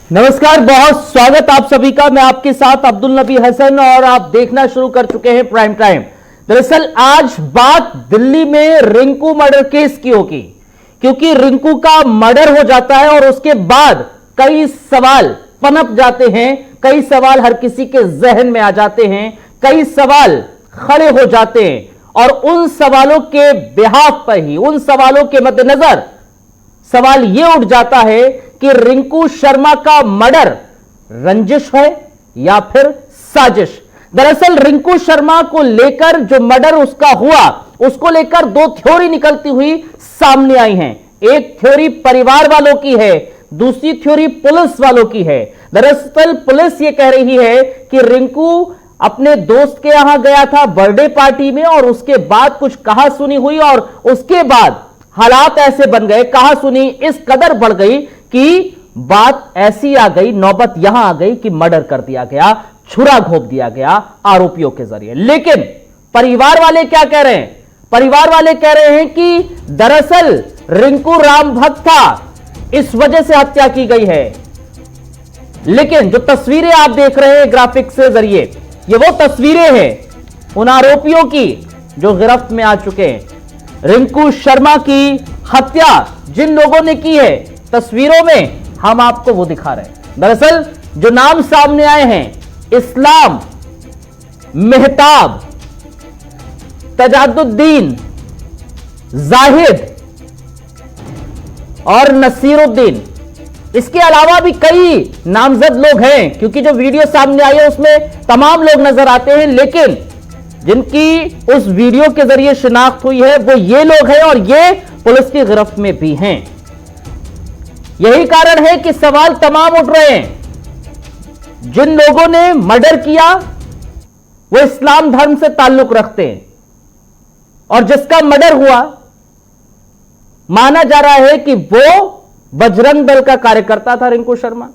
नमस्कार, बहुत स्वागत आप सभी का। मैं आपके साथ अब्दुल नबी हसन और आप देखना शुरू कर चुके हैं प्राइम टाइम। दरअसल आज बात दिल्ली में रिंकू मर्डर केस की होगी, क्योंकि रिंकू का मर्डर हो जाता है और उसके बाद कई सवाल पनप जाते हैं, कई सवाल हर किसी के जहन में आ जाते हैं, कई सवाल खड़े हो जाते हैं और उन सवालों के बिहाफ पर ही, उन सवालों के मद्देनजर सवाल यह उठ जाता है कि रिंकू शर्मा का मर्डर रंजिश है या फिर साजिश। दरअसल रिंकू शर्मा को लेकर जो मर्डर उसका हुआ, उसको लेकर दो थ्योरी निकलती हुई सामने आई हैं। एक थ्योरी परिवार वालों की है, दूसरी थ्योरी पुलिस वालों की है। दरअसल पुलिस यह कह रही है कि रिंकू अपने दोस्त के यहां गया था बर्थडे पार्टी में और उसके बाद कुछ कहा सुनी हुई और उसके बाद हालात ऐसे बन गए, कहा सुनी इस कदर बढ़ गई कि बात ऐसी आ गई, नौबत यहां आ गई कि मर्डर कर दिया गया, छुरा घोंप दिया गया आरोपियों के जरिए। लेकिन परिवार वाले क्या कह रहे हैं? परिवार वाले कह रहे हैं कि दरअसल रिंकू राम भक्त था, इस वजह से हत्या की गई है। लेकिन जो तस्वीरें आप देख रहे हैं ग्राफिक्स के जरिए, ये वो तस्वीरें हैं उन आरोपियों की जो गिरफ्त में आ चुके हैं। रिंकू शर्मा की हत्या जिन लोगों ने की है, तस्वीरों में हम आपको वो दिखा रहे हैं। दरअसल जो नाम सामने आए हैं, इस्लाम, मेहताब, तजादुद्दीन, जाहिद और नसीरुद्दीन, इसके अलावा भी कई नामजद लोग हैं, क्योंकि जो वीडियो सामने आई है उसमें तमाम लोग नजर आते हैं, लेकिन जिनकी उस वीडियो के जरिए शिनाख्त हुई है वो ये लोग हैं और ये पुलिस की गिरफ्त में भी हैं। यही कारण है कि सवाल तमाम उठ रहे हैं। जिन लोगों ने मर्डर किया वो इस्लाम धर्म से ताल्लुक रखते हैं और जिसका मर्डर हुआ माना जा रहा है कि वो बजरंग दल का कार्यकर्ता था रिंकू शर्मा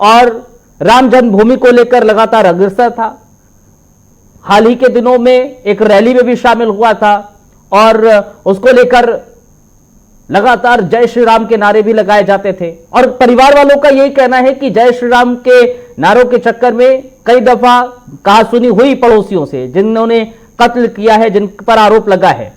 और राम जन्मभूमि को लेकर लगातार अग्रसर था। हाल ही के दिनों में एक रैली में भी शामिल हुआ था और उसको लेकर लगातार जय श्री राम के नारे भी लगाए जाते थे। और परिवार वालों का यही कहना है कि जय श्री राम के नारों के चक्कर में कई दफा कहा सुनी हुई पड़ोसियों से, जिन्होंने कत्ल किया है, जिन पर आरोप लगा है,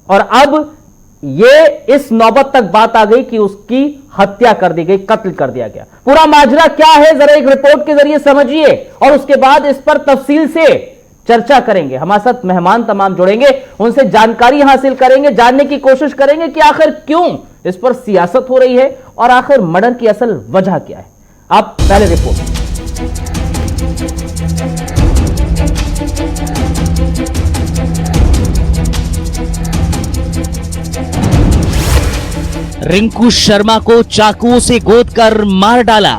और अब ये इस नौबत तक बात आ गई कि उसकी हत्या कर दी गई, कत्ल कर दिया गया। पूरा माजरा क्या है जरा एक रिपोर्ट के जरिए समझिए और उसके बाद इस पर तफसील से चर्चा करेंगे। हमारे साथ मेहमान तमाम जुड़ेंगे, उनसे जानकारी हासिल करेंगे, जानने की कोशिश करेंगे कि आखिर क्यों इस पर सियासत हो रही है और आखिर मर्डर की असल वजह क्या है। आप पहले रिपोर्ट। रिंकू शर्मा को चाकुओं से गोदकर मार डाला,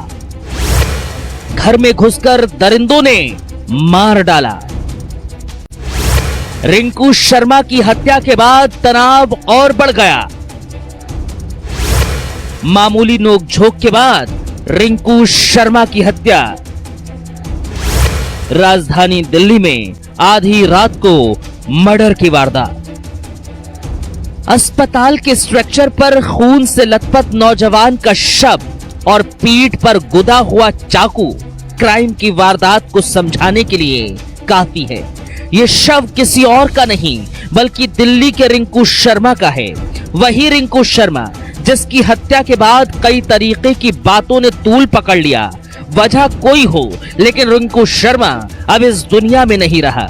घर में घुसकर दरिंदों ने मार डाला। रिंकू शर्मा की हत्या के बाद तनाव और बढ़ गया। मामूली नोकझोंक के बाद रिंकू शर्मा की हत्या। राजधानी दिल्ली में आधी रात को मर्डर की वारदात। अस्पताल के स्ट्रक्चर पर खून से लथपथ नौजवान का शव और पीठ पर गुदा हुआ चाकू क्राइम की वारदात को समझाने के लिए काफी है। यह शव किसी और का नहीं बल्कि दिल्ली के रिंकू शर्मा का है। वही रिंकू शर्मा जिसकी हत्या के बाद कई तरीके की बातों ने तूल पकड़ लिया। वजह कोई हो, लेकिन रिंकू शर्मा अब इस दुनिया में नहीं रहा।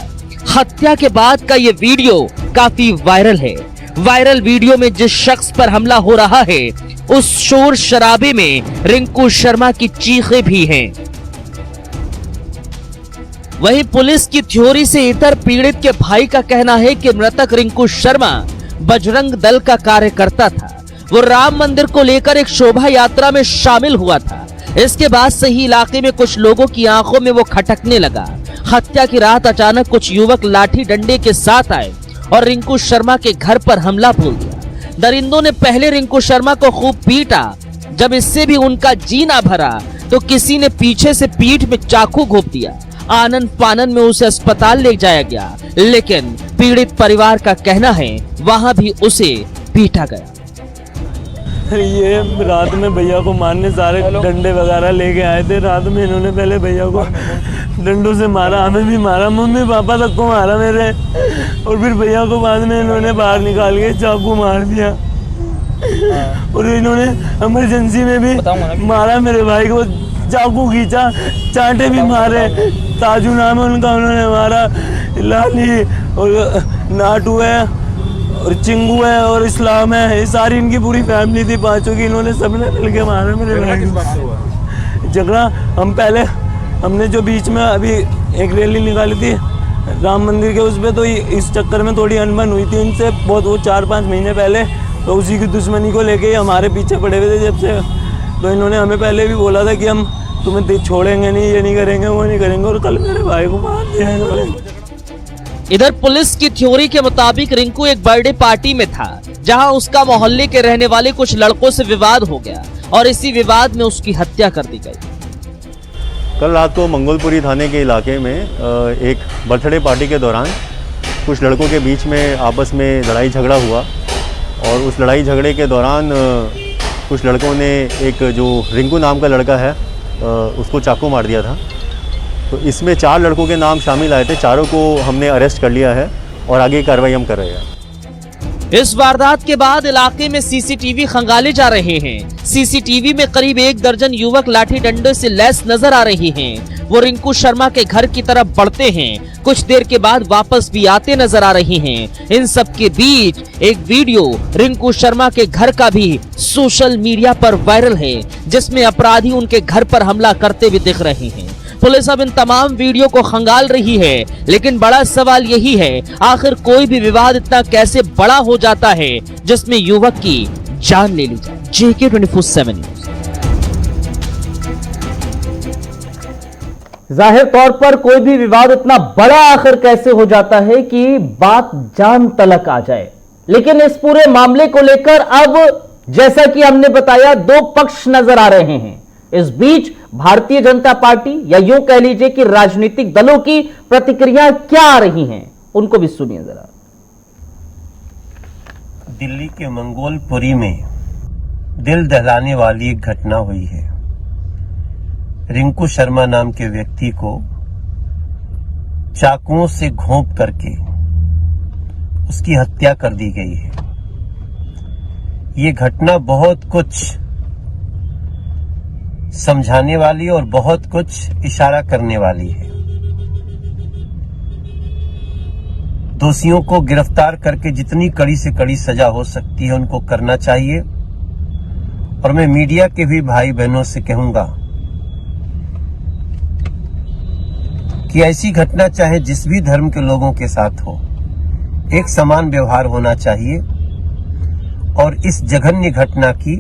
हत्या के बाद का यह वीडियो काफी वायरल है। वायरल वीडियो में जिस शख्स पर हमला हो रहा है, उस शोर शराबे में रिंकू शर्मा की चीखें भी हैं। वहीं पुलिस की थ्योरी से इतर पीड़ित के भाई का कहना है कि मृतक रिंकू शर्मा बजरंग दल का कार्यकर्ता था। वो राम मंदिर को लेकर एक शोभा यात्रा में शामिल हुआ था। इसके बाद से ही इलाके में कुछ लोगों की आंखों में वो खटकने लगा। हत्या की रात अचानक कुछ युवक लाठी डंडे के साथ आए और रिंकू शर्मा के घर पर हमला बोल दिया। दरिंदों ने पहले रिंकू शर्मा को खूब पीटा। जब इससे भी उनका जी ना भरा तो किसी ने पीछे से पीठ में चाकू घोंप दिया। आनन फानन में उसे अस्पताल ले जाया गया, लेकिन पीड़ित परिवार का कहना है वहां भी उसे पीटा गया। ये रात में भैया को मारने सारे डंडे वगैरह लेके आए थे। रात में इन्होंने पहले भैया को डंडों से मारा, हमें भी मारा, मम्मी पापा तक को मारा मेरे, और फिर भैया को बाद में इन्होंने बाहर निकाल के चाकू मार दिया। और इन्होंने इमरजेंसी में भी मारा मेरे भाई को, चाकू खींचा, चांटे भी मारे। ताजू नाम है उनका, उन्होंने मारा। लाली और नाटू है और चिंगू है और इस्लाम है, ये सारी इनकी पूरी फैमिली थी, पांचों की। इन्होंने सबने मिलके मारा मेरे भाई को। झगड़ा हमने जो बीच में अभी एक रैली निकाली थी राम मंदिर के, उस पर तो इस चक्कर में थोड़ी अनबन हुई थी उनसे बहुत, वो 4-5 महीने पहले। तो उसी की दुश्मनी को लेके हमारे पीछे पड़े हुए थे जब से। तो इन्होंने हमें पहले भी बोला था कि हम तुम्हें छोड़ेंगे नहीं, ये नहीं करेंगे, वो नहीं करेंगे, और कल मेरे भाई को मार दिया इन्होंने। इधर पुलिस की थ्योरी के मुताबिक रिंकू एक बर्थडे पार्टी में था, जहां उसका मोहल्ले के रहने वाले कुछ लड़कों से विवाद हो गया और इसी विवाद में उसकी हत्या कर दी गई। कल रात को मंगोलपुरी थाने के इलाके में एक बर्थडे पार्टी के दौरान कुछ लड़कों के बीच में आपस में लड़ाई झगड़ा हुआ, और उस लड़ाई झगड़े के दौरान कुछ लड़कों ने एक जो रिंकू नाम का लड़का है उसको चाकू मार दिया था। तो इसमें 4 लड़कों के नाम शामिल आए थे, चारों को हमने अरेस्ट कर लिया है और आगे की कार्रवाई हम कर रहे हैं। इस वारदात के बाद इलाके में सीसीटीवी खंगाले जा रहे हैं। सीसीटीवी में करीब 1 दर्जन युवक लाठी डंडे से लैस नजर आ रहे हैं। वो रिंकू शर्मा के घर की तरफ बढ़ते हैं, कुछ देर के बाद वापस भी आते नजर आ रहे हैं। इन सब के बीच एक वीडियो रिंकू शर्मा के घर का भी सोशल मीडिया पर वायरल है, जिसमें अपराधी उनके घर पर हमला करते हुए दिख रहे हैं। पुलिस अब इन तमाम वीडियो को खंगाल रही है, लेकिन बड़ा सवाल यही है, आखिर कोई भी विवाद इतना कैसे बड़ा हो जाता है जिसमें युवक की जान ले ली जाए। JK 24/7 news. जाहिर तौर पर कोई भी विवाद इतना बड़ा आखिर कैसे हो जाता है कि बात जान तलक आ जाए। लेकिन इस पूरे मामले को लेकर अब जैसा कि हमने बताया 2 पक्ष नजर आ रहे हैं। इस बीच भारतीय जनता पार्टी या यूं कह लीजिए कि राजनीतिक दलों की प्रतिक्रिया क्या आ रही हैं, उनको भी सुनिए जरा। दिल्ली के मंगोलपुरी में दिल दहलाने वाली एक घटना हुई है। रिंकू शर्मा नाम के व्यक्ति को चाकुओं से घोंप करके उसकी हत्या कर दी गई है। ये घटना बहुत कुछ समझाने वाली और बहुत कुछ इशारा करने वाली है। दोषियों को गिरफ्तार करके जितनी कड़ी से कड़ी सजा हो सकती है उनको करना चाहिए। और मैं मीडिया के भी भाई बहनों से कहूंगा कि ऐसी घटना चाहे जिस भी धर्म के लोगों के साथ हो, एक समान व्यवहार होना चाहिए। और इस जघन्य घटना की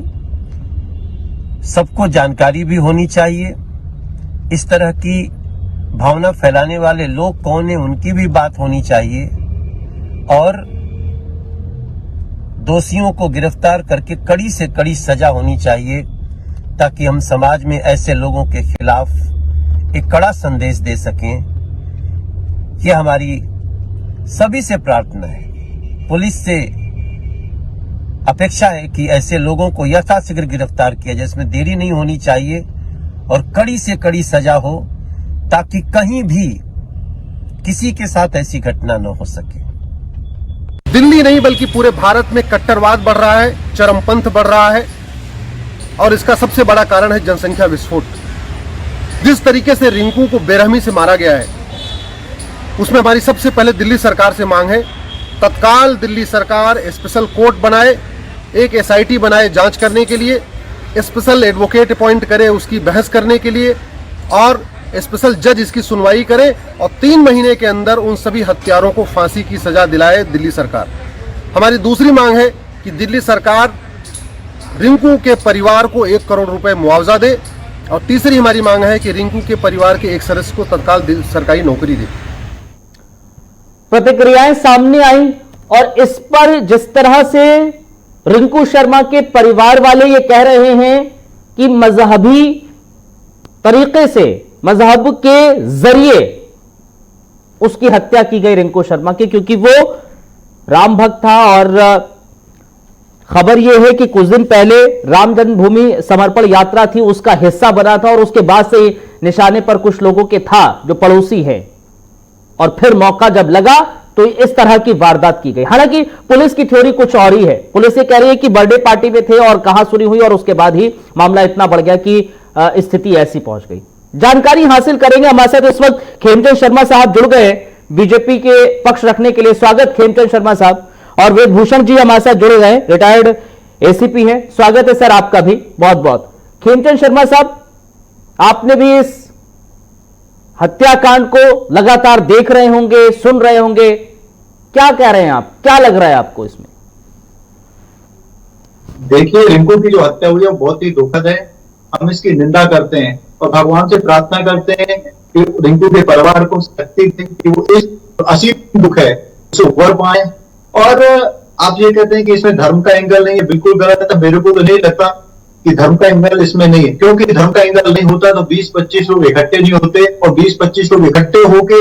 सबको जानकारी भी होनी चाहिए। इस तरह की भावना फैलाने वाले लोग कौन है उनकी भी बात होनी चाहिए, और दोषियों को गिरफ्तार करके कड़ी से कड़ी सजा होनी चाहिए, ताकि हम समाज में ऐसे लोगों के खिलाफ एक कड़ा संदेश दे सकें। यह हमारी सभी से प्रार्थना है। पुलिस से अपेक्षा है कि ऐसे लोगों को यथाशीघ्र गिरफ्तार किया जाए, इसमें देरी नहीं होनी चाहिए और कड़ी से कड़ी सजा हो, ताकि कहीं भी किसी के साथ ऐसी घटना न हो सके। दिल्ली नहीं बल्कि पूरे भारत में कट्टरवाद बढ़ रहा है, चरमपंथ बढ़ रहा है, और इसका सबसे बड़ा कारण है जनसंख्या विस्फोट। जिस तरीके से रिंकू को बेरहमी से मारा गया है, उसमें हमारी सबसे पहले दिल्ली सरकार से मांग है, तत्काल दिल्ली सरकार स्पेशल कोर्ट बनाए, एक SIT बनाए जांच करने के लिए, स्पेशल एडवोकेट अपॉइंट करे उसकी बहस करने के लिए, और स्पेशल जज इसकी सुनवाई करे, और 3 महीने के अंदर उन सभी हत्यारों को फांसी की सजा दिलाए दिल्ली सरकार। हमारी दूसरी मांग है कि दिल्ली सरकार रिंकू के परिवार को 1 करोड़ रुपए मुआवजा दे, और तीसरी हमारी मांग है कि रिंकू के परिवार के एक सदस्य को तत्काल सरकारी नौकरी दे। प्रतिक्रियाएं सामने आई, और इस पर जिस तरह से रिंकू शर्मा के परिवार वाले ये कह रहे हैं कि मजहबी तरीके से, मजहब के जरिए उसकी हत्या की गई रिंकू शर्मा की, क्योंकि वो राम भक्त था और खबर यह है कि कुछ दिन पहले राम जन्मभूमि समर्पण यात्रा थी, उसका हिस्सा बना था और उसके बाद से निशाने पर कुछ लोगों के था जो पड़ोसी है, और फिर मौका जब लगा तो इस तरह की वारदात की गई। हालांकि पुलिस की थ्योरी कुछ और ही है। पुलिस ये कह रही है कि बर्थडे पार्टी में थे और कहासुनी हुई और उसके बाद ही मामला इतना बढ़ गया कि स्थिति ऐसी पहुंच गई। जानकारी हासिल करेंगे। हमारे साथ इस वक्त खेमचंद शर्मा साहब जुड़ गए बीजेपी के पक्ष रखने के लिए। स्वागत खेमचंद शर्मा साहब। और वेदभूषण जी हमारे साथ जुड़े गए, रिटायर्ड एसीपी हैं। स्वागत है सर आपका भी बहुत बहुत। खेमचंद शर्मा साहब, आपने भी इस हत्याकांड को लगातार देख रहे होंगे, सुन रहे होंगे, क्या कह रहे हैं आप, क्या लग रहा है आपको इसमें? देखिए, रिंकू की जो हत्या हुई है वो बहुत ही दुखद है। हम इसकी निंदा करते हैं और भगवान से प्रार्थना करते हैं कि रिंकू के परिवार को शक्ति दें कि वो इस असीम दुख है उसे उभर पाए। और आप ये कहते हैं कि इसमें धर्म का एंगल नहीं है, बिल्कुल गलत है। तो मेरे को तो नहीं लगता कि धर्म का एंगल इसमें नहीं है, क्योंकि धर्म का एंगल नहीं होता तो 20-25 लोग इकट्ठे नहीं होते, और 20-25 लोग इकट्ठे होके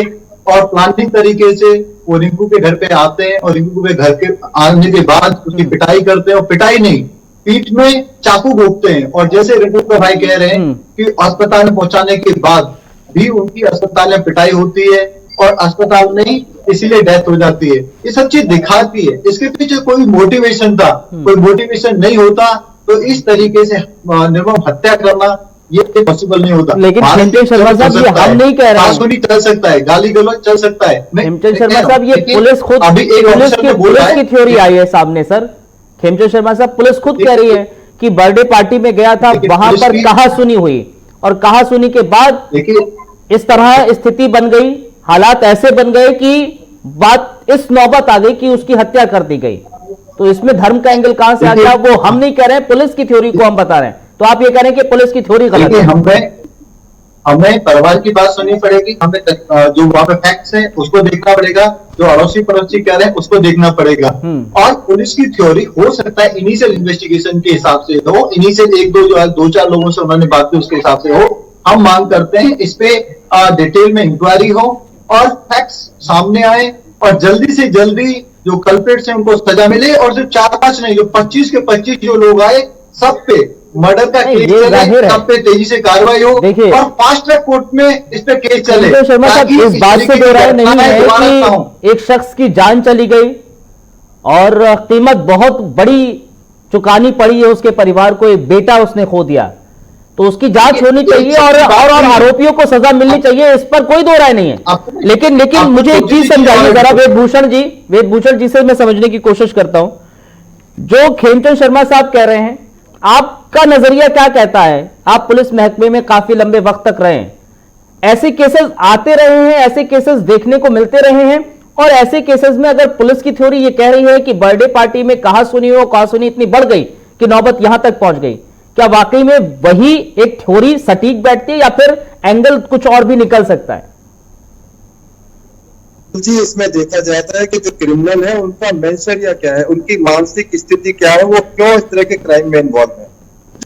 और प्लानिंग तरीके से वो रिंकू के घर पे आते हैं और रिंकू के घर के आने के बाद उसकी पिटाई करते हैं, और पिटाई नहीं, पीठ में चाकू घोंपते हैं। और जैसे रिंकू का भाई कह रहे हैं कि अस्पताल में पहुंचाने के बाद भी उनकी अस्पताल में पिटाई होती है और अस्पताल में ही इसीलिए डेथ हो जाती है। ये सब चीज दिखाती है, इसके पीछे कोई मोटिवेशन था, कोई मोटिवेशन नहीं होता तो इस तरीके से निर्मम हत्या करना ये पॉसिबल नहीं होता। लेकिन खेमचंद शर्मा साहब, ये हम नहीं कह रहे हैं, चल सकता है, गाली गलौज चल सकता है। खेमचंद शर्मा साहब, ये पुलिस खुद, पुलिस की थ्योरी आई है सामने सर। खेमचंद शर्मा साहब, पुलिस खुद कह रही है कि बर्थडे पार्टी में गया था, वहां पर कहासुनी हुई और कहासुनी के बाद इस तरह स्थिति बन गई, हालात ऐसे बन गए कि बात इस नौबत आ गई कि उसकी हत्या कर दी गई। तो इसमें धर्म का एंगल कहां से आ गया, वो हम नहीं कह रहे हैं, पुलिस की थ्योरी को हम बता रहे हैं। तो आप ये कह रहे हैं कि पुलिस की थ्योरी गलत है। हमें परिवार की बात सुननी पड़ेगी, हमें जो वहां पे फैक्ट्स है उसको देखना पड़ेगा, जो अड़ोसी पड़ोसी कह रहे हैं उसको देखना पड़ेगा। और पुलिस की थ्योरी हो सकता है इनिशियल इन्वेस्टिगेशन के हिसाब से हो, इनिशियल 1-2 लोगों से उन्होंने बात की उसके हिसाब से हो। हम मांग करते हैं इस पे डिटेल में इंक्वायरी हो और फैक्ट्स सामने आए और जल्दी से जल्दी जो कल्प्रिट्स हैं उनको सजा मिले, और सिर्फ 4-5 नहीं, जो 25 के 25 जो लोग आए सब पे मर्डर का केस चले, सब पे तेजी से कार्रवाई हो और फास्ट ट्रैक कोर्ट में इस पे केस चले। शर्मा साहब, इस बात से दो राय नहीं है कि एक शख्स की जान चली गई और कीमत बहुत बड़ी चुकानी पड़ी है उसके परिवार को, एक बेटा उसने खो दिया, तो उसकी जांच होनी चाहिए और आरोपियों को सजा मिलनी चाहिए, इस पर कोई दो राय नहीं है। लेकिन मुझे एक चीज समझाइए जरा वेदभूषण जी से मैं समझने की कोशिश करता हूं। जो खेमचंद शर्मा साहब कह रहे हैं, आपका नजरिया क्या कहता है? आप पुलिस महकमे में काफी लंबे वक्त तक रहे हैं, ऐसे केसेस आते रहे हैं, ऐसे केसेस देखने को मिलते रहे हैं, और ऐसे केसेस में अगर पुलिस की थ्योरी ये कह रही है कि बर्थडे पार्टी में कहासुनी इतनी बढ़ गई कि नौबत यहां तक पहुंच गई, क्या वाकई में वही एक थ्योरी सटीक बैठती है या फिर एंगल कुछ और भी निकल सकता है? जी, इसमें देखा जाता है कि जो क्रिमिनल है उनका मेंशरिया क्या है, उनकी मानसिक स्थिति क्या है, वो क्यों इस तरह के क्राइम में इन्वॉल्व है।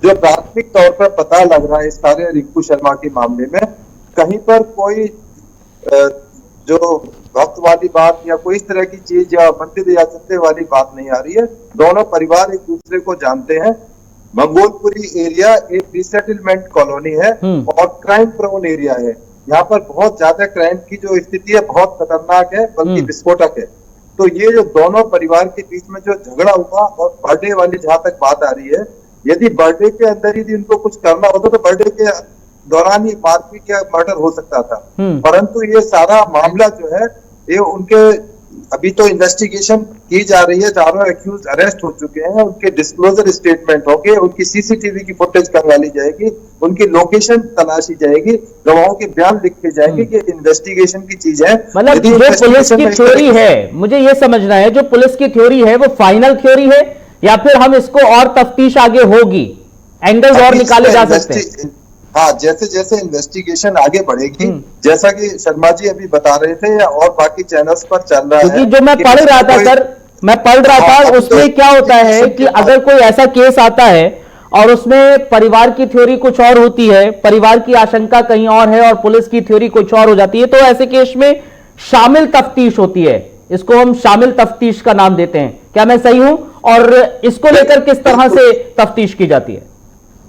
जो प्राथमिक तौर पर पता लग रहा है इस सारे रिंकू शर्मा के मामले में, कहीं पर कोई जो वक्त वाली बात या कोई इस तरह की चीज या मंदिर या सत्य वाली बात नहीं आ रही है। दोनों परिवार एक दूसरे को जानते हैं। मंगोलपुरी एरिया एक रिसेटलमेंट कॉलोनी है और क्राइम प्रोन एरिया है। यहाँ पर बहुत ज्यादा क्राइम की जो स्थिति है बहुत खतरनाक है, बल्कि विस्फोटक है। तो ये जो दोनों परिवार के बीच में जो झगड़ा हुआ और बर्थडे वाली जहां तक बात आ रही है, यदि बर्थडे के अंदर ही इनको कुछ करना होता तो बर्थडे के दौरान ही मारपीट या मर्डर हो सकता था। परंतु ये सारा मामला जो है ये उनके अभी तो इन्वेस्टिगेशन की जा रही है, चारों एक्यूज अरेस्ट हो चुके हैं, उनके डिस्क्लोजर स्टेटमेंट होंगे, उनकी सीसीटीवी की फुटेज करवा ली जाएगी, उनकी लोकेशन तलाशी जाएगी, गवाहों के बयान लिखे जाएंगे। ये इन्वेस्टिगेशन की चीज है। मतलब जो पुलिस की थ्योरी है, मुझे ये समझना है, जो पुलिस की थ्योरी है वो फाइनल थ्योरी है या फिर हम इसको और तफ्तीश आगे होगी, एंगल्स और निकाले जा सकते हैं? हाँ, जैसे जैसे इन्वेस्टिगेशन आगे बढ़ेगी, जैसा कि शर्मा जी अभी बता रहे थे या और बाकी चैनल्स पर चल रहा है, जो मैं पढ़ रहा था सर, मैं पढ़ रहा था, उसमें क्या होता है कि अगर कोई ऐसा केस आता है और उसमें परिवार की थ्योरी कुछ और होती है, परिवार की आशंका कहीं और है और पुलिस की थ्योरी कुछ और हो जाती है, तो ऐसे केस में शामिल तफ्तीश होती है। इसको हम शामिल तफ्तीश का नाम देते हैं। क्या मैं सही हूं? और इसको लेकर किस तरह से तफ्तीश की जाती है?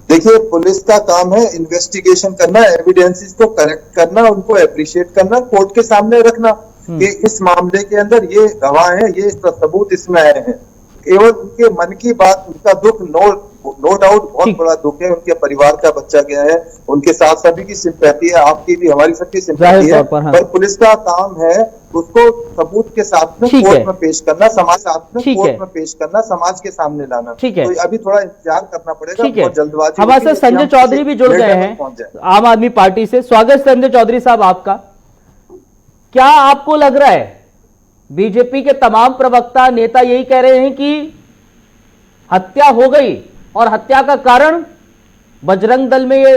देखिए, पुलिस का काम है इन्वेस्टिगेशन करना, एविडेंसेस को करेक्ट करना, उनको अप्रिशिएट करना, कोर्ट के सामने रखना कि इस मामले के अंदर ये गवाह है, ये सबूत इसमें आए हैं। केवल उनके मन की बात, उनका दुख नो डाउट बहुत बड़ा दुख है। उनके परिवार का बच्चा गया है, उनके साथ सभी की सिंपैथी है, आपकी भी हमारी सबकी सिंपैथी है, पर पुलिस का काम है उसको सबूत के साथ में कोर्ट में पेश करना, समाज साथ में कोर्ट में पेश करना, समाज के सामने लाना। तो अभी थोड़ा इंतजार करना पड़ेगा, बहुत जल्दबाजी। हमारे साथ संजय चौधरी भी जुड़ गए हैं आम आदमी पार्टी से। स्वागत संजय चौधरी साहब आपका। क्या आपको लग रहा है बीजेपी के तमाम प्रवक्ता नेता यही कह रहे हैं कि हत्या हो गई और हत्या का कारण बजरंग दल में ये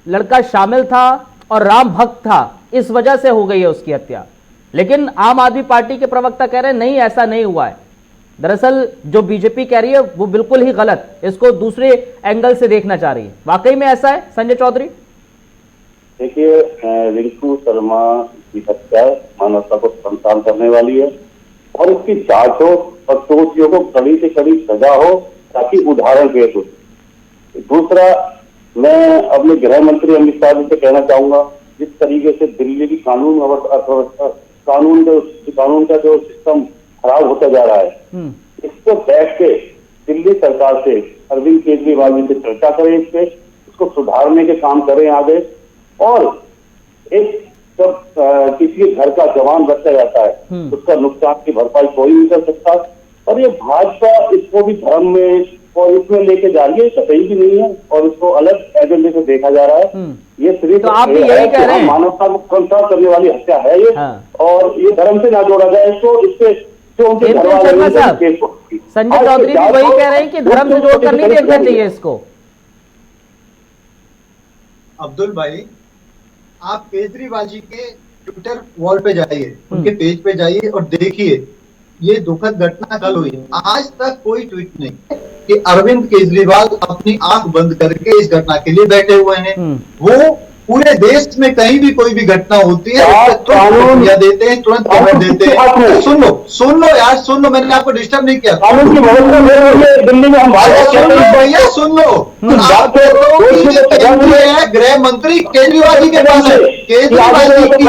लड़का शामिल था और राम भक्त था, इस वजह से हो गई है उसकी हत्या, लेकिन आम आदमी पार्टी के प्रवक्ता कह रहे हैं नहीं, ऐसा नहीं हुआ है। दरअसल जो बीजेपी कह रही है वो बिल्कुल ही गलत, इसको दूसरे एंगल से देखना चाह रही है। वाकई में ऐसा है संजय चौधरी? देखिए, रिंकू शर्मा की हत्या मानवता को शर्मसार करने वाली है और इसकी जांच हो और दोषियों को कड़ी से कड़ी सजा हो ताकि उदाहरण पेश हो। दूसरा, मैं अपने गृह मंत्री अमित शाह जी से कहना चाहूंगा, जिस तरीके से दिल्ली की कानून का जो सिस्टम खराब होता जा रहा है, इसको बैठ के दिल्ली सरकार से अरविंद केजरीवाल जी से चर्चा करें, इसको सुधारने के काम करें आगे। और एक जब किसी घर का जवान बच्चा जाता है उसका नुकसान की भरपाई कोई नहीं कर सकता, और ये भाजपा इसको भी धर्म में और इसमें लेके जा रही है, सही भी नहीं है और इसको अलग एजेंडे से देखा जा रहा है। ये सिर्फ तो आप भी यही कह रहे हैं मानवता को कंसर्न करने वाली हत्या है ये। और ये धर्म से ना जोड़ा जाए इसको, इससे जो उनके घर वाले संजय चौधरी भी वही कह रहे हैं कि धर्म से जोड़कर नहीं देखना चाहिए इसको। अब्दुल भाई, आप केजरीवाल जी के ट्विटर वॉल पे जाइए, उनके पेज पे जाइए और देखिए ये दुखद घटना कल हुई। आज तक कोई ट्वीट नहीं कि अरविंद केजरीवाल अपनी आंख बंद करके इस घटना के लिए बैठे हुए हैं। वो पूरे देश में कहीं भी कोई भी घटना होती है तुरंत देते हैं, तुरंत खबर देते हैं। सुन लो यार, सुन लो, मैंने आपको डिस्टर्ब नहीं किया। दिल्ली में हम भैया सुन लो, गृह मंत्री केजरीवाल जी के पास है, केजरीवाल जी की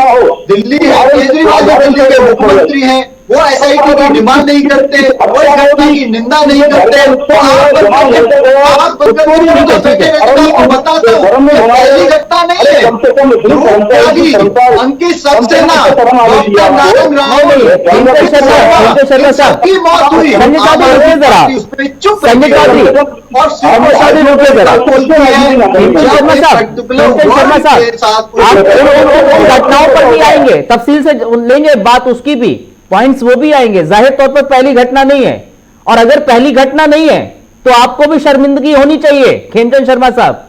दिल्ली है, केजरीवाल जी दिल्ली के मुख्यमंत्री हैं, वो एसआईटी की डिमांड नहीं करते, वो घटना की निंदा नहीं करते। बताता हूँ, पहली घटना नहीं है। अंकित सक्सेना, डॉक्टर नारायण राव की मौत हुई, चुप घटनाओं पर भी आएंगे, तफसील से लेंगे बात, उसकी भी पॉइंट्स वो भी आएंगे। जाहिर तौर पर पहली घटना नहीं है, और अगर पहली घटना नहीं है तो आपको भी शर्मिंदगी होनी चाहिए खेमचंद शर्मा साहब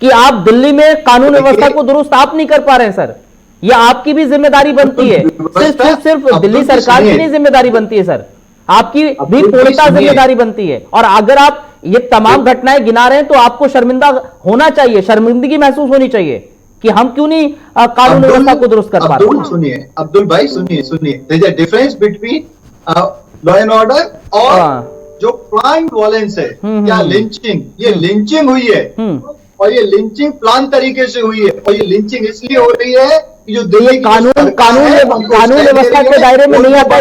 कि आप दिल्ली में कानून व्यवस्था को दुरुस्त आप नहीं कर पा रहे हैं सर। यह आपकी भी जिम्मेदारी बनती है, सिर्फ दिल्ली सरकार की नहीं जिम्मेदारी बनती है सर, आपकी भी पूर्णतः जिम्मेदारी बनती है। और अगर आप ये तमाम घटनाएं गिना रहे हैं तो आपको शर्मिंदा होना चाहिए, शर्मिंदगी महसूस होनी चाहिए कि हम क्यों नहीं कानून व्यवस्था को दुरुस्त कर पा रहे हैं। सुनिए अब्दुल भाई, सुनिए, there is a difference between law and order और जो क्राइम वायलेंस है या लिंचिंग। ये लिंचिंग हुई है और ये लिंचिंग प्लान तरीके से हुई है, और ये लिंचिंग इसलिए हो रही है कि जो दिल्ली कानून व्यवस्था के दायरे में नहीं आता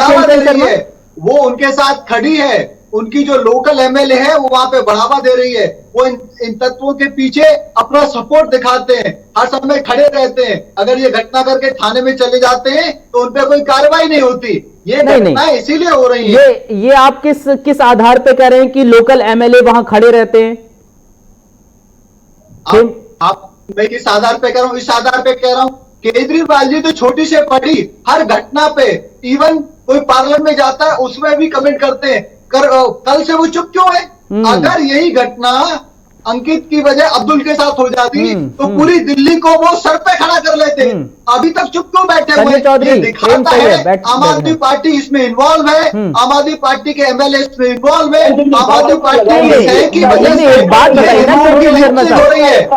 है, वो उनके साथ खड़ी है, उनकी जो लोकल एमएलए है वो वहां पे बढ़ावा दे रही है, वो इन तत्वों के पीछे अपना सपोर्ट दिखाते हैं, हर समय खड़े रहते हैं। अगर ये घटना करके थाने में चले जाते हैं तो उन पर कोई कार्रवाई नहीं होती। ये घटना इसीलिए हो रही है। ये आप किस आधार पे कह रहे हैं कि लोकल एमएलए वहां खड़े रहते हैं? मैं किस आधार पे कह रहा हूँ? इस आधार पे कह रहा हूँ, केजरीवाल जी तो छोटी से बड़ी हर घटना पे, इवन कोई पार्लियामेंट में जाता है उसमें भी कमेंट करते हैं। कल से वो चुप क्यों है? अगर यही घटना अंकित की वजह अब्दुल के साथ हो जाती तो पूरी दिल्ली को वो सर पे खड़ा कर लेते। अभी तक चुप क्यों बैठे हुए? संजय चौधरी, ये दिखाता है आम आदमी पार्टी इसमें इन्वॉल्व है, आम आदमी पार्टी के एमएलए इसमें इन्वॉल्व है, आम आदमी पार्टी की वजह से एक बात बताइए ना हो रही है।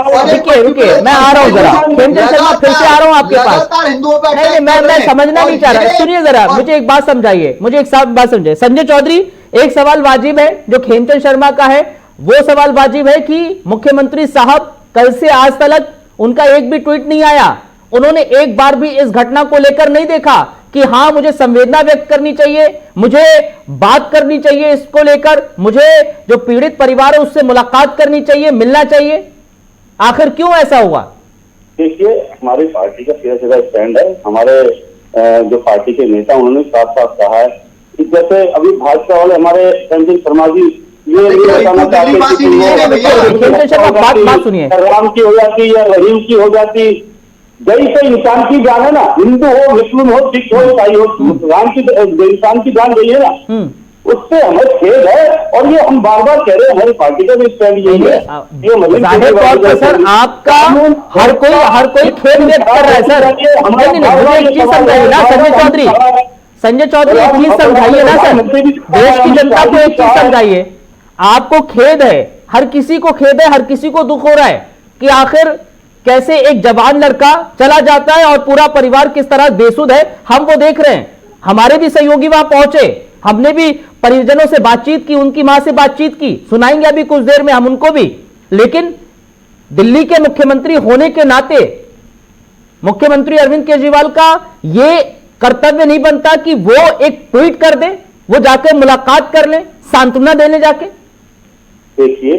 रुकिए, मैं आ रहा हूँ जरा, खेमचंद शर्मा फिर से आ रहा हूँ आपके पास। लगातार हिंदुओं पर नहीं, मैं समझना नहीं चाह रहा, सुनिए जरा, मुझे एक बात समझाइए, मुझे एक बात समझाइए। संजय चौधरी, एक सवाल वाजिब है जो खेमचंद शर्मा का है, वो सवाल वाजिब है कि मुख्यमंत्री साहब कल से आज तक उनका एक भी ट्वीट नहीं आया, उन्होंने एक बार भी इस घटना को लेकर नहीं देखा कि हां मुझे संवेदना व्यक्त करनी चाहिए, मुझे बात करनी चाहिए इसको लेकर, मुझे जो पीड़ित परिवार है उससे मुलाकात करनी चाहिए, मिलना चाहिए। आखिर क्यों ऐसा हुआ? देखिए, हमारी पार्टी का सीधा सीधा स्टैंड है। हमारे जो पार्टी के नेता उन्होंने साफ साफ कहा है कि जैसे अभी भाजपा वाले हमारे संजय शर्मा जी ये बताना चाहते बात सुनिए, राम की हो जाती या रहीम की हो जाती, गई तो इंसान की जान है ना, हिंदू हो, मुस्लिम हो, सिख हो, ईसाई हो, राम की इंसान की जान गई है ना, उससे हमें खेद है। और ये हम बार बार कह रहे हैं, हमारी पार्टी का भी स्टैंड यही है। जाहिर तौर पर सर आपका हर कोई खेद व्यक्त कर रहा है सर। मुझे एक चीज समझाइए ना संजय चौधरी एक चीज समझाइए ना सर, देश की जनता को एक चीज समझाइए। आपको खेद है, हर किसी को खेद है, हर किसी को दुख हो रहा है कि आखिर कैसे एक जवान लड़का चला जाता है और पूरा परिवार किस तरह बेसुध है, हम वो देख रहे हैं। हमारे भी सहयोगी वहां पहुंचे, हमने भी परिजनों से बातचीत की, उनकी मां से बातचीत की, सुनाएंगे अभी कुछ देर में हम उनको भी। लेकिन दिल्ली के मुख्यमंत्री होने के नाते मुख्यमंत्री अरविंद केजरीवाल का यह कर्तव्य नहीं बनता कि वो एक ट्वीट कर दे, वो जाकर मुलाकात कर ले, सांत्वना देने जाके? देखिए,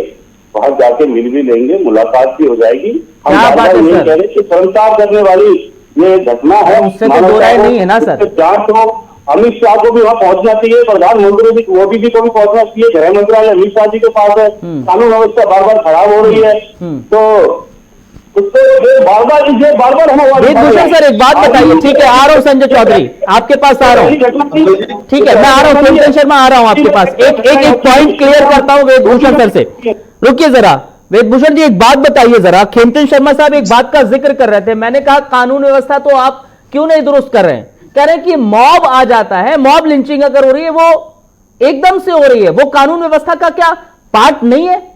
वहां जाके मिल भी लेंगे, मुलाकात भी हो जाएगी। हम क्या बात है ये सर? कह रहे कि संसार करने वाली ये घटना है, उससे तो दो राय नहीं है ना सर। जांच हो, अमित शाह को भी वहां पहुंचना चाहिए, प्रधानमंत्री मोदी जी को भी पहुंचना चाहिए, गृह मंत्रालय अमित शाह जी के पास है, कानून व्यवस्था बार बार खराब हो रही है, तो उससे बार बार हम वेदभूषण सर एक बात बताइए, ठीक है आ रहा हूं संजय चौधरी आपके पास आ रहा हूं, ठीक है मैं आ रहा हूं, खेमचंद शर्मा आ रहा हूं आपके पास। एक पॉइंट क्लियर करता हूं वेदभूषण सर से, रुकिए जरा। वेदभूषण जी एक बात बताइए जरा, खेमचंद शर्मा साहब एक बात का जिक्र कर रहे थे, मैंने कहा कानून व्यवस्था तो आप क्यों नहीं दुरुस्त कर रहे हैं, कह रहे हैं कि मॉब आ जाता है, मॉब लिंचिंग अगर हो रही है वो एकदम से हो रही है, वो कानून व्यवस्था का क्या पार्ट नहीं है?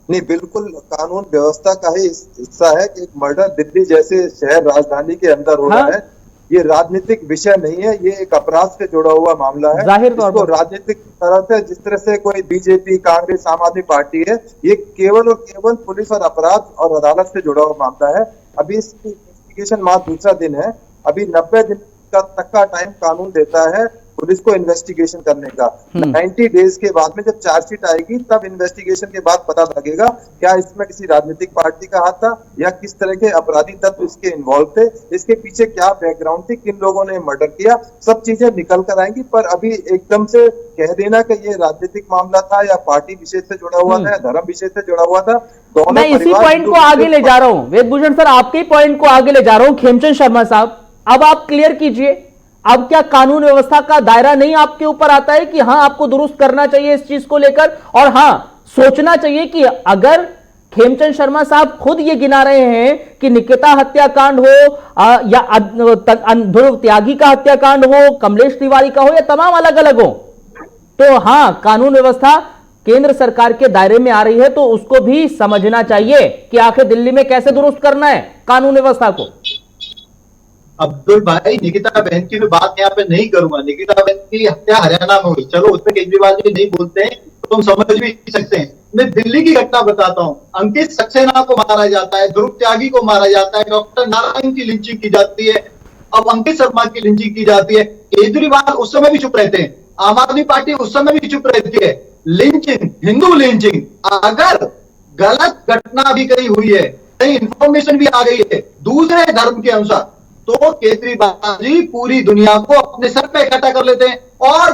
नहीं, बिल्कुल कानून व्यवस्था का ही हिस्सा है कि एक मर्डर दिल्ली जैसे शहर राजधानी के अंदर हो रहा है, ये राजनीतिक विषय नहीं है, ये एक अपराध से जुड़ा हुआ मामला है। जाहिर तौर पर राजनीतिक तरह से जिस तरह से कोई बीजेपी, कांग्रेस, आम आदमी पार्टी है, ये केवल और केवल पुलिस और अपराध और अदालत से जुड़ा हुआ मामला है। अभी इसकी इन्वेस्टिगेशन मात्र दूसरा दिन है, अभी 90 दिन तक का टाइम कानून देता है पुलिस को इन्वेस्टिगेशन करने का। 90 डेज के बाद में जब चार्जशीट आएगी तब इन्वेस्टिगेशन के बाद पता लगेगा क्या इसमें किसी राजनीतिक पार्टी का हाथ था या किस तरह के अपराधी तत्व इसके इन्वॉल्व थे, इसके पीछे क्या बैकग्राउंड थी, किन लोगों ने मर्डर किया, सब चीजें निकल कर आएंगी। पर अभी एकदम से कह देना कि ये राजनीतिक मामला था या पार्टी विषय से जुड़ा हुआ था या धर्म विषय से जुड़ा हुआ था, दोनों मैं इसी पॉइंट को आगे ले जा रहा हूं वेदभूषण सर, आपके पॉइंट को आगे ले जा रहा हूं। खेमचंद शर्मा साहब अब आप क्लियर कीजिए, अब क्या कानून व्यवस्था का दायरा नहीं आपके ऊपर आता है कि हां आपको दुरुस्त करना चाहिए इस चीज को लेकर, और हां सोचना चाहिए कि अगर खेमचंद शर्मा साहब खुद ये गिना रहे हैं कि निकिता हत्याकांड हो या ध्रुव त्यागी का हत्याकांड हो, कमलेश तिवारी का हो या तमाम अलग अलग हो, तो हां कानून व्यवस्था केंद्र सरकार के दायरे में आ रही है, तो उसको भी समझना चाहिए कि आखिर दिल्ली में कैसे दुरुस्त करना है कानून व्यवस्था को। अब्दुल भाई, निकिता बहन की भी बात यहाँ पे नहीं करूंगा, निकिता बहन की हत्या हरियाणा में हुई, चलो उसमें केजरीवाल जी नहीं बोलते हैं तो हम समझ भी सकते हैं। मैं दिल्ली की घटना बताता हूँ, अंकित सक्सेना को मारा जाता है, ध्रुव त्यागी को मारा जाता है, डॉक्टर नारायण की लिंचिंग की जाती है, अब अंकित शर्मा की लिंचिंग की जाती है। केजरीवाल उस समय भी चुप रहते हैं, आम आदमी पार्टी उस समय भी चुप रहती है। लिंचिंग, हिंदू लिंचिंग, अगर गलत घटना भी कहीं हुई है, कहीं इंफॉर्मेशन भी आ गई है दूसरे धर्म के अनुसार, तो केजरीवाल जी पूरी दुनिया को अपने सर पे इकट्ठा कर लेते हैं और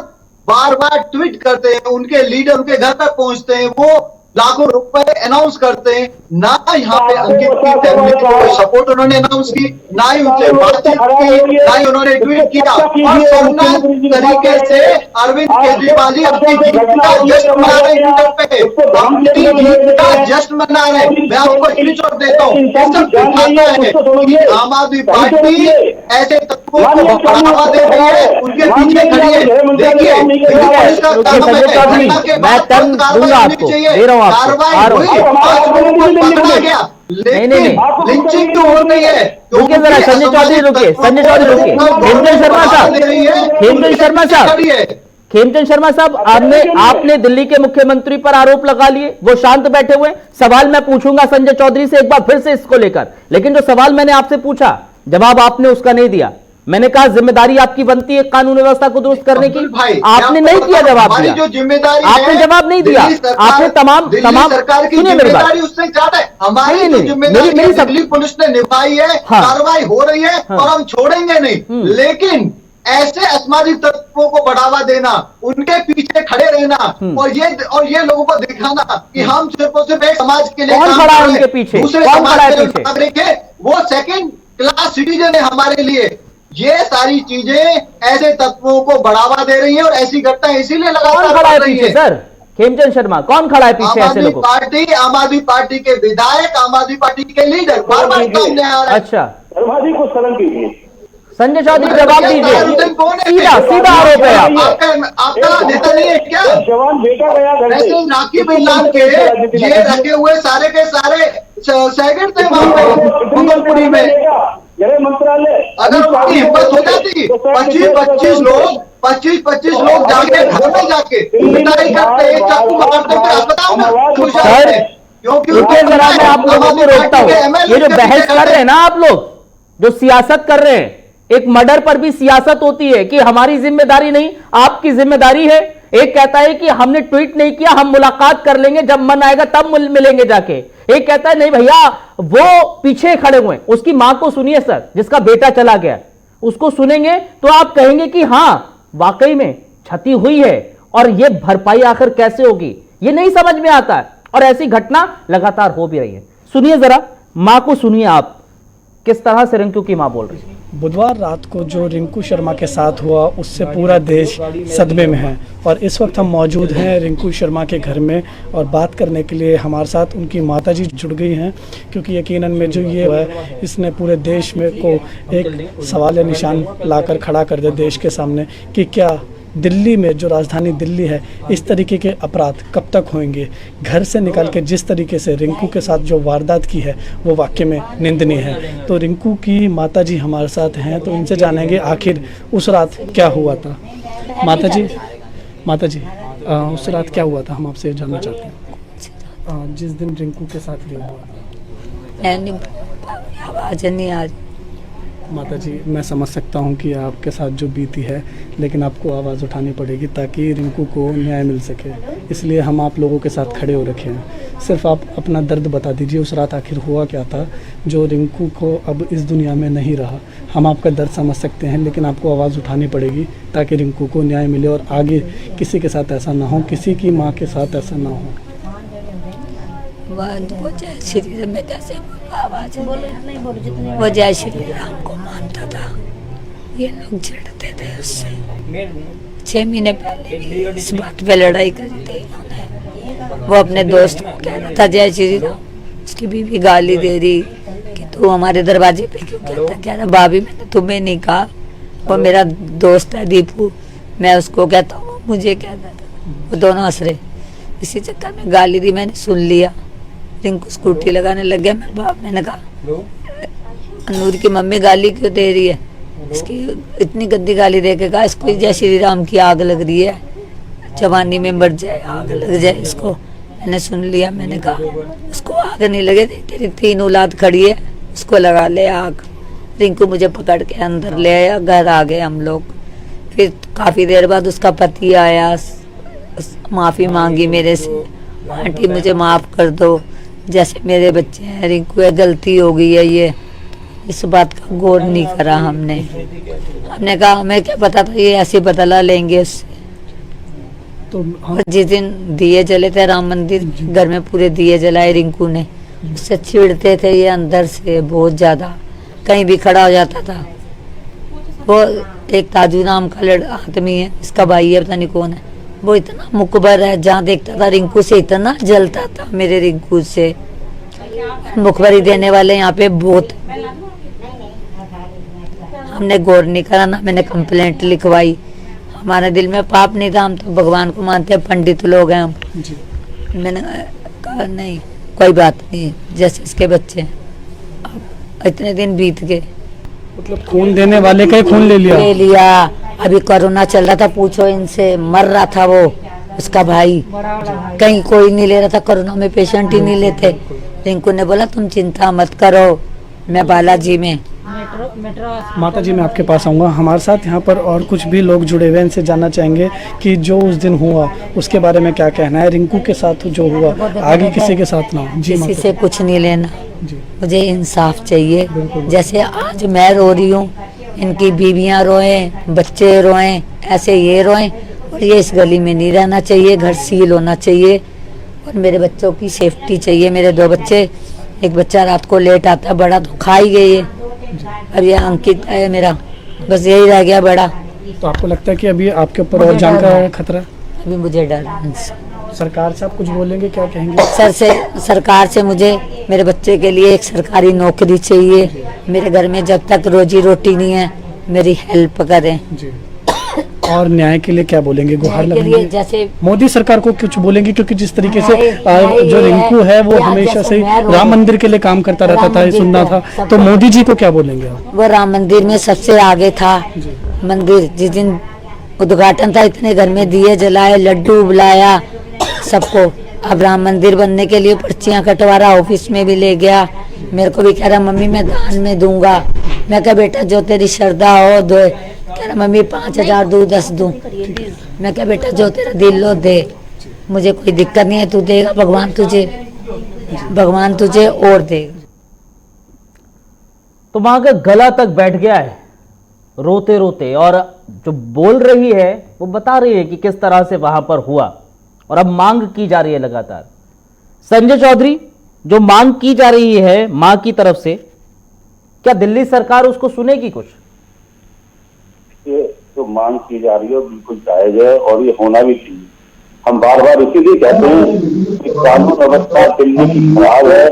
बार बार ट्वीट करते हैं, उनके लीडर उनके घर तक पहुंचते हैं, वो लाखों रुपए अनाउंस करते हैं, ना यहाँ पे अंकित की फैमिली को कोई सपोर्ट उन्होंने अनाउंस की, ना ही उनसे बातचीत की, ना ही उन्होंने ट्वीट किया, और सोमनाथ तरीके से अरविंद केजरीवाल जी अपनी जीत का जश्न मना रहे हैं ट्विटर पे, अपनी जीत का जश्न मना रहे हैं। मैं आपको स्क्रीनशॉट देता हूँ, सब दिखाता है कि आम आदमी पार्टी ऐसे तत्वों को बढ़ावा दे रही है, उनके पीछे खड़ी है। देखिए पुलिस का काम है, घटना के बाद कार्रवाई होनी चाहिए, कार्रवाई हुई, 5 लोगों को पकड़ा गया, लेकिन लिंचिंग तो हो गई है। रुकिए जरा संजय चौधरी, रुकिए संजय चौधरी, रुकिए। हेमचंद शर्मा साहब, हेमचंद शर्मा साहब, हेमचंद शर्मा साहब, आपने दिल्ली के मुख्यमंत्री पर आरोप लगा लिए, वो शांत बैठे हुए। सवाल मैं पूछूंगा संजय चौधरी से एक बार फिर से इसको लेकर, लेकिन जो सवाल मैंने आपसे पूछा जवाब आपने उसका नहीं दिया। मैंने कहा जिम्मेदारी आपकी बनती है कानून व्यवस्था को दुरुस्त करने की, आपने नहीं किया जवाब दिया, जो जिम्मेदारी आपने जवाब नहीं दिया, आपने तमाम सरकार की जिम्मेदारी उससे ज्यादा है। हमारी जो जिम्मेदारी दिल्ली पुलिस ने निभाई है, कार्रवाई हो रही है और हम छोड़ेंगे नहीं, लेकिन ऐसे असामाजिक तत्वों को बढ़ावा देना, उनके पीछे खड़े रहना और ये लोगों को दिखाना कि हम सिर्फ और सिर्फ एक समाज के लिए कौन खड़ा है उनके पीछे, दूसरे समाज के नागरिक है, वो सेकंड क्लास सिटीजन है हमारे लिए। ये सारी चीजें ऐसे तत्वों को बढ़ावा दे रही है और ऐसी घटनाएं इसीलिए लगातार खड़ा है रही पीछे। सर हेमचंद शर्मा कौन खड़ा है पीछे ऐसे लोगों? आम आदमी पार्टी के विधायक, आम आदमी पार्टी के लीडर बार बार सामने आ रहा है। अच्छा शर्मा जी को सदन कीजिए। संजय चौधरी जवाब दीजिए, सीधा सीधा आरोप है आपका नेता नहीं है क्या? जवान बेटा गया घर से। वैसे राखी बिरलाल के ये रखे हुए सारे के सारे सेक्रेटरी थे वहां पे मंगलपुरी में। गृह मंत्रालय अगर उनकी हिम्मत हो जाती 25 लोग जाके घर में जाके पिटाई करते, चाकू मारते, आप बताओ ना क्योंकि जरा मैं आप लोगों को रोकता हूं। ये जो बहस कर रहे हैं ना आप लोग, जो सियासत कर रहे हैं, एक मर्डर पर भी सियासत होती है कि हमारी जिम्मेदारी नहीं आपकी जिम्मेदारी है। एक कहता है कि हमने ट्वीट नहीं किया, हम मुलाकात कर लेंगे, जब मन आएगा तब मिलेंगे जाके। एक कहता है नहीं भैया वो पीछे खड़े हुए। उसकी मां को सुनिए सर, जिसका बेटा चला गया, उसको सुनेंगे तो आप कहेंगे कि हां वाकई में क्षति हुई है और यह भरपाई आखिर कैसे होगी, ये नहीं समझ में आता है। और ऐसी घटना लगातार हो भी रही है। सुनिए जरा मां को, सुनिए आप किस तरह से रिंकू की मां बोल रही है। बुधवार रात को जो रिंकू शर्मा के साथ हुआ उससे पूरा देश सदमे में है और इस वक्त हम मौजूद हैं रिंकू शर्मा के घर में और बात करने के लिए हमारे साथ उनकी माताजी जुड़ गई हैं, क्योंकि यकीनन में जो ये है इसने पूरे देश में को एक सवाल निशान लाकर खड़ा कर दिया देश के सामने कि क्या दिल्ली में, जो राजधानी दिल्ली है, इस तरीके के अपराध कब तक होंगे। घर से निकल के जिस तरीके से रिंकू के साथ जो वारदात की है वो वाकई में निंदनीय है। तो रिंकू की माताजी हमारे साथ हैं, तो इनसे जानेंगे आखिर उस रात क्या हुआ था। माताजी उस रात क्या हुआ था, हम आपसे जानना चाहते हैं। जिस दिन रिंकू के साथ ये हुआ, आवाज़ नहीं आ रही। माताजी मैं समझ सकता हूं कि आपके साथ जो बीती है, लेकिन आपको आवाज़ उठानी पड़ेगी ताकि रिंकू को न्याय मिल सके, इसलिए हम आप लोगों के साथ खड़े हो रखे हैं। सिर्फ आप अपना दर्द बता दीजिए, उस रात आखिर हुआ क्या था जो रिंकू को अब इस दुनिया में नहीं रहा। हम आपका दर्द समझ सकते हैं, लेकिन आपको आवाज़ उठानी पड़ेगी ताकि रिंकू को न्याय मिले और आगे किसी के साथ ऐसा ना हो, किसी की माँ के साथ ऐसा ना हो। वो जय श्री राम में कैसे आवाज वो जय श्री राम को मानता था। ये लोग चिढ़ते थे उससे। 6 महीने पहले इस बात पे लड़ाई करी थी इन्होंने। वो अपने दोस्त को कह रहा था जय श्री राम, उसकी बीवी गाली दे रही कि तू हमारे दरवाजे पे क्यों कहता। कह रहा भाभी मैंने तुम्हें नहीं कहा, वो मेरा दोस्त है दीपू, मैं उसको कहता हूँ मुझे कहता था। वो दोनों हंस रहे, इसी चक्कर में गाली दी। मैंने सुन लिया, रिंकू स्कूटी लगाने लग गया। मैंने कहा अनूर की मम्मी गाली क्यों दे रही है, इसकी इतनी गंदी गाली दे के कहा इसको जय श्री राम की आग लग रही है, जवानी में मर जाए, आग लग जाए इसको। मैंने सुन लिया, मैंने कहा उसको आग नहीं लगे, तेरी 3 औलाद खड़ी है, उसको लगा ले आग। रिंकू मुझे पकड़ के अंदर ले आया, घर आ गए हम लोग। फिर काफ़ी देर बाद उसका पति आया, माफ़ी मांगी मेरे से, आंटी मुझे माफ़ कर दो, जैसे मेरे बच्चे हैं, रिंकू है, गलती हो गई है। ये इस बात का गौर नहीं करा हमने कहा हमें क्या पता था ये ऐसे बदला लेंगे उससे। तो जिस दिन दिए जले थे राम मंदिर घर में पूरे दिए जलाए रिंकू ने, उससे चिढ़ते थे ये अंदर से बहुत ज्यादा, कहीं भी खड़ा हो जाता था। वो एक ताजू नाम का आदमी है, इसका भाई है, पता नहीं कौन है, वो इतना मुकबर है, जहाँ देखता था रिंकू से इतना जलता था मेरे रिंकू से। मुखबरी देने वाले यहाँ पे बहुत, हमने गौर नहीं करा ना, मैंने कंप्लेंट लिखवाई, हमारे दिल में पाप नहीं था, हम तो भगवान को मानते हैं, पंडित लोग हैं हम। मैंने कहा नहीं कोई बात नहीं, जैसे इसके बच्चे। अब इतने दिन बीत गए, मतलब खून देने वाले का ही खून ले लिया। अभी कोरोना चल रहा था, पूछो इनसे, मर रहा था वो उसका भाई, कहीं कोई नहीं ले रहा था, कोरोना में पेशेंट ही नहीं लेते। रिंकू ने बोला तुम चिंता मत करो, मैं बालाजी में। माता जी मैं आपके पास आऊँगा, हमारे साथ यहाँ पर और कुछ भी लोग जुड़े हुए हैं, इनसे जानना चाहेंगे कि जो उस दिन हुआ उसके बारे में क्या कहना है, रिंकू के साथ जो हुआ आगे किसी के साथ ना हो। जी किसी से कुछ नहीं लेना, मुझे इंसाफ चाहिए। जैसे आज मैं रो रही हूँ, इनकी बीवियाँ रोए, बच्चे रोए, ऐसे ये रोए, और ये इस गली में नहीं रहना चाहिए, घर सील होना चाहिए, और मेरे बच्चों की सेफ्टी चाहिए। मेरे 2 बच्चे, एक बच्चा रात को लेट आता, बड़ा तो खा ही गई है, अब ये अंकित है मेरा, बस यही रह गया बड़ा। तो आपको लगता है कि अभी आपके ऊपर और जान का खतरा? अभी मुझे डर है। सरकार से आप कुछ बोलेंगे, क्या कहेंगे? सरकार से मुझे मेरे बच्चे के लिए एक सरकारी नौकरी चाहिए। मेरे घर में जब तक रोजी रोटी नहीं है, मेरी हेल्प करें। जी। और न्याय के लिए क्या बोलेंगे, गुहार लगाएंगे? जैसे मोदी सरकार को कुछ बोलेंगे, क्योंकि जिस तरीके से जो रिंकू है वो हमेशा से राम मंदिर के लिए काम करता रहता था, सुनना था, तो मोदी जी को क्या बोलेंगे आप? वो राम मंदिर में सबसे आगे था। मंदिर जिस दिन उद्घाटन था, इतने घर में दिए जलाए, लड्डू बुलाया सबको। अब राम मंदिर बनने के लिए पर्चियां कटवा रहा, ऑफिस में भी ले गया, मेरे को भी कह रहा मम्मी मैं दान में दूंगा। मैं कहा बेटा जो तेरी श्रद्धा हो दो। कह रहा मम्मी 5,000 दूं, 10 दूं। मैं कहा बेटा जो तेरा दिल लो दे, मुझे कोई दिक्कत नहीं है, तू देगा भगवान तुझे और देगा। तो मां का गला तक बैठ गया है रोते रोते, और जो बोल रही है वो बता रही है कि किस तरह से वहां पर हुआ, और अब मांग की जा रही है लगातार। संजय चौधरी, जो मांग की जा रही है मां की तरफ से, क्या दिल्ली सरकार उसको सुनेगी कुछ? ये जो मांग की जा रही है बिल्कुल जायज है, और ये होना भी चाहिए। हम बार बार इसीलिए कहते हैं कि कानून व्यवस्था दिल्ली की खराब है।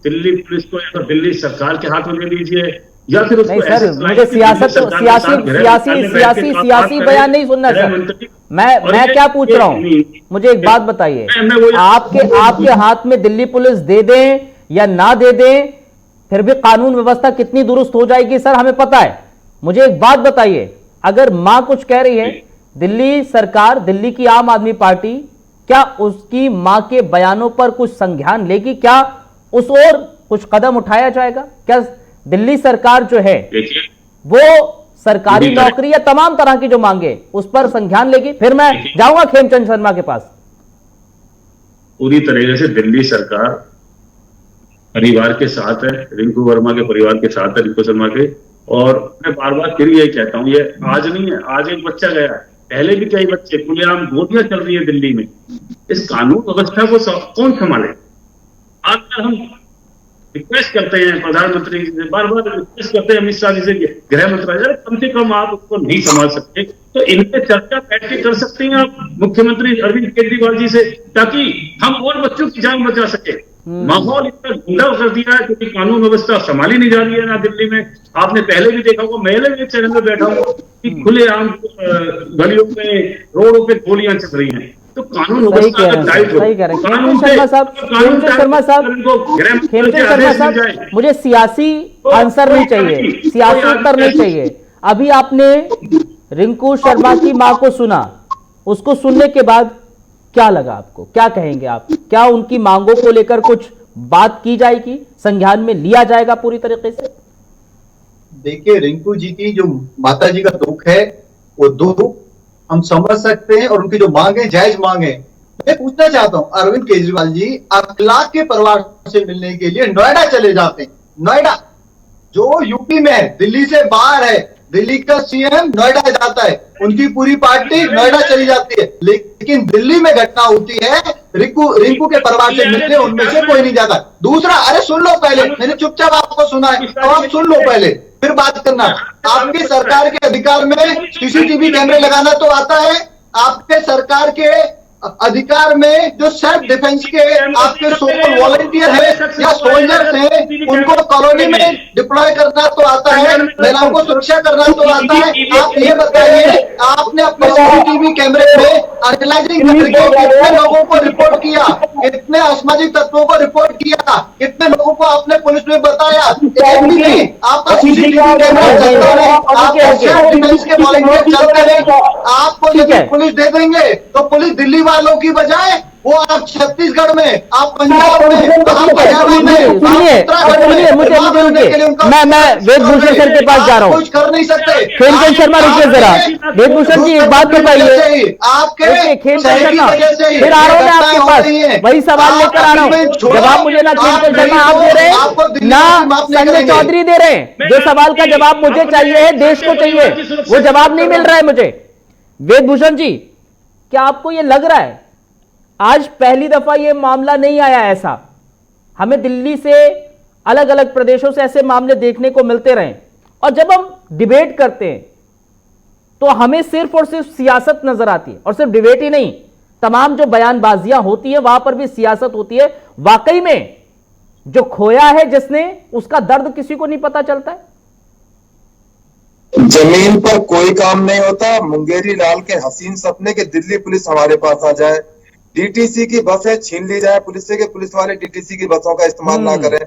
दिल्ली पुलिस को या तो दिल्ली सरकार के हाथ में दे दीजिए, या फिर उसको नहीं सर, मुझे सियासी बयान नहीं सुनना सर। मैं क्या पूछ रहा हूँ, मुझे एक बात बताइए, आपके हाथ में दिल्ली पुलिस दे दें या ना दे दें, फिर भी कानून व्यवस्था कितनी दुरुस्त हो जाएगी सर, हमें पता है। मुझे एक बात बताइए, अगर मां कुछ कह रही है, दिल्ली सरकार, दिल्ली की आम आदमी पार्टी, क्या उसकी मां के बयानों पर कुछ संज्ञान लेगी? क्या उस ओर कुछ कदम उठाया जाएगा? क्या दिल्ली सरकार जो है वो सरकारी नौकरी या तमाम तरह की जो मांगे उस पर संज्ञान लेगी? फिर मैं जाऊंगा खेमचंद शर्मा के पास। पूरी तरीके से दिल्ली सरकार परिवार के साथ है, रिंकू वर्मा के परिवार के साथ है, रिंकू शर्मा के। और मैं बार बार फिर यही कहता हूँ, ये आज नहीं है, आज एक बच्चा गया, पहले भी कई बच्चे, खुलेआम गोलियां चल रही है दिल्ली में। इस कानून व्यवस्था को कौन संभाले? आज हम रिक्वेस्ट करते हैं प्रधानमंत्री जी से, बार बार रिक्वेस्ट करते हैं अमित शाह जी से, गृह मंत्रालय, कम से कम आप उसको नहीं संभाल सकते तो इनसे चर्चा बैठ के कर सकते हैं आप मुख्यमंत्री अरविंद केजरीवाल जी से, ताकि हम और बच्चों की जान बचा सके। माहौल इतना गुंडा कर दिया है क्योंकि कानून व्यवस्था संभाली नहीं जा रही है ना दिल्ली में। आपने पहले भी देखा होगा, मैं भी एक चैनल में बैठा हूँ कि खुलेआम गलियों पे, रोडों पे गोलियां चल रही हैं। तो कानून व्यवस्था शर्मा साहब, मुझे सियासी आंसर नहीं चाहिए, सियासी उत्तर नहीं चाहिए। अभी आपने रिंकू शर्मा की मां को सुना, उसको सुनने के बाद क्या लगा आपको? क्या कहेंगे आप? क्या उनकी मांगों को लेकर कुछ बात की जाएगी, संज्ञान में लिया जाएगा पूरी तरीके से? देखिए, रिंकू जी की जो माता जी का दुख है, वो दुख हम समझ सकते हैं, और उनकी जो मांगे जायज मांगे। मैं पूछना चाहता हूं, अरविंद केजरीवाल जी अखलाक के परिवार से मिलने के लिए नोएडा चले जाते हैं। नोएडा जो यूपी में है, दिल्ली से बाहर है, दिल्ली का सीएम नोएडा जाता है, उनकी पूरी पार्टी नोएडा चली जाती है, लेकिन दिल्ली में घटना होती है रिंकू के परिवार से मिलने उनमें से कोई नहीं जाता। दूसरा, अरे सुन लो पहले, मैंने चुपचाप आपको सुना है, तो आप सुन लो पहले फिर बात करना। आपकी सरकार के अधिकार में सीसीटीवी कैमरे लगाना तो आता है, आपके सरकार के अधिकार में जो सेल्फ डिफेंस के आपके सोशल वॉलंटियर है या सोल्जर्स हैं, उनको कॉलोनी में डिप्लॉय करना तो आता है, महिलाओं को सुरक्षा करना तो आता है। आप ये बताइए, आपने अपने सीसीटीवी कैमरे में एनालाइजिंग करके कितने लोगों को रिपोर्ट किया, कितने असामाजिक तत्वों को रिपोर्ट किया, कितने लोगों को आपने पुलिस में बताया? एक भी नहीं। आपका सीसीटीवी कैमरा चलता है, आपके सेल्फ डिफेंस के वॉलंटियर चलते रहे। आपको यदि पुलिस दे देंगे तो पुलिस दिल्ली वालों की बजाय वो आप छत्तीसगढ़ में, आप पंजाब में, आप हरियाणा में, मैं वेदभूषण सर के पास जा रहा हूँ। कुछ कर नहीं सकते। खेमचंद शर्मा रुकिए जरा, वेदभूषण जी एक बात बताइए, आपके खेमचंद शर्मा फिर आ रहा हूँ मैं आपके पास, वही सवाल लेकर आ रहा हूँ। जवाब मुझे ना खेमचंद शर्मा आप दे रहे हैं ना संजय चौधरी दे रहे हैं। जो सवाल का जवाब मुझे चाहिए है, देश को चाहिए, वो जवाब नहीं मिल रहा है मुझे। वेदभूषण जी, क्या आपको ये लग रहा है आज पहली दफा ये मामला नहीं आया ऐसा? हमें दिल्ली से अलग अलग प्रदेशों से ऐसे मामले देखने को मिलते रहे, और जब हम डिबेट करते हैं तो हमें सिर्फ और सिर्फ सियासत नजर आती है, और सिर्फ डिबेट ही नहीं, तमाम जो बयानबाजियां होती है वहां पर भी सियासत होती है। वाकई में जो खोया है जिसने, उसका दर्द किसी को नहीं पता चलता है। जमीन पर कोई काम नहीं होता। मुंगेरी लाल के हसीन सपने के दिल्ली पुलिस हमारे पास आ जाए, डीटीसी की बसें छीन ली जाए पुलिस से, कि पुलिस वाले डीटीसी की बसों का इस्तेमाल ना करें।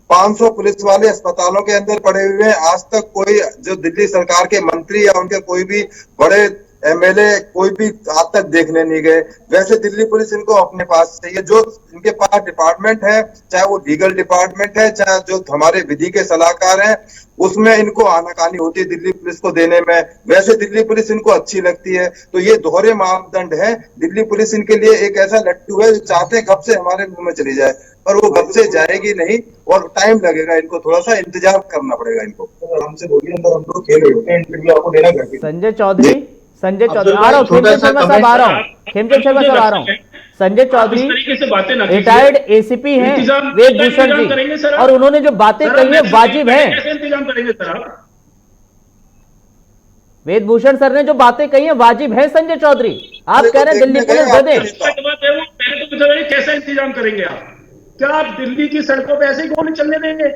500 पुलिस वाले अस्पतालों के अंदर पड़े हुए हैं। आज तक कोई जो दिल्ली सरकार के मंत्री या उनके कोई भी बड़े एमएलए कोई भी आज तक देखने नहीं गए। वैसे दिल्ली पुलिस इनको अपने पास चाहिए। जो इनके पास डिपार्टमेंट है, चाहे वो लीगल डिपार्टमेंट है, चाहे जो हमारे विधि के सलाहकार हैं, उसमें इनको आनाकानी होती है दिल्ली पुलिस को देने में। वैसे दिल्ली पुलिस इनको अच्छी लगती है। तो ये दोहरे मापदंड है। दिल्ली पुलिस इनके लिए एक ऐसा लट्टू है जो चाहते गप से हमारे मुंह में चली जाए, पर वो गप से जाएगी नहीं और टाइम लगेगा। इनको थोड़ा सा इंतजार करना पड़ेगा। इनको हमसे बोलिए, हम लोग खेल रहे होते हैं, इंटरव्यू आपको देना करके। संजय चौधरी आ रहा हूँ, खेमचंद शर्मा साहब आ रहा हूँ, खेमचंद शर्मा साहब आ रहा हूँ। संजय चौधरी रिटायर्ड एसीपी हैं वेदभूषण जी, और उन्होंने जो बातें कही है वाजिब है। वेदभूषण सर ने जो बातें कही है वाजिब है। संजय चौधरी, आप कह रहे हैं दिल्ली पुलिस दे दे, पहले तो बताइए कैसा इंतजाम करेंगे आप? क्या आप दिल्ली की सड़कों पे ऐसे ही गोली चलने देंगे?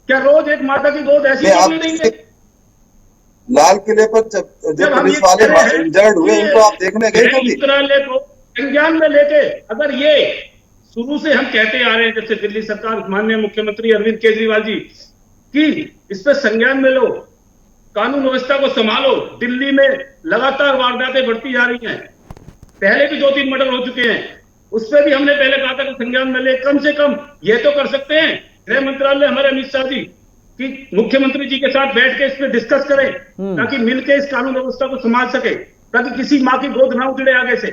क्या रोज एक माता की गोद ऐसी चलने देंगे? लाल किले पर जब पुलिस वाले इंजर्ड हुए, उनको आप देखने गए कभी? संज्ञान में लेके, अगर ये शुरू से हम कहते आ रहे हैं, जैसे दिल्ली सरकार, माननीय मुख्यमंत्री अरविंद केजरीवाल जी, कि इस पर संज्ञान में लो, कानून व्यवस्था को संभालो। दिल्ली में लगातार वारदातें बढ़ती जा रही हैं, पहले भी 2-3 मर्डर हो चुके हैं, उस पर भी हमने पहले कहा था कि संज्ञान में ले। कम से कम ये तो कर सकते हैं गृह मंत्रालय, हमारे अमित शाह जी, कि मुख्यमंत्री जी के साथ बैठ के इस पे डिस्कस करें, ताकि मिलकर इस कानून व्यवस्था को संभाल सके, ताकि किसी माँ की गोद ना उजड़े आगे से।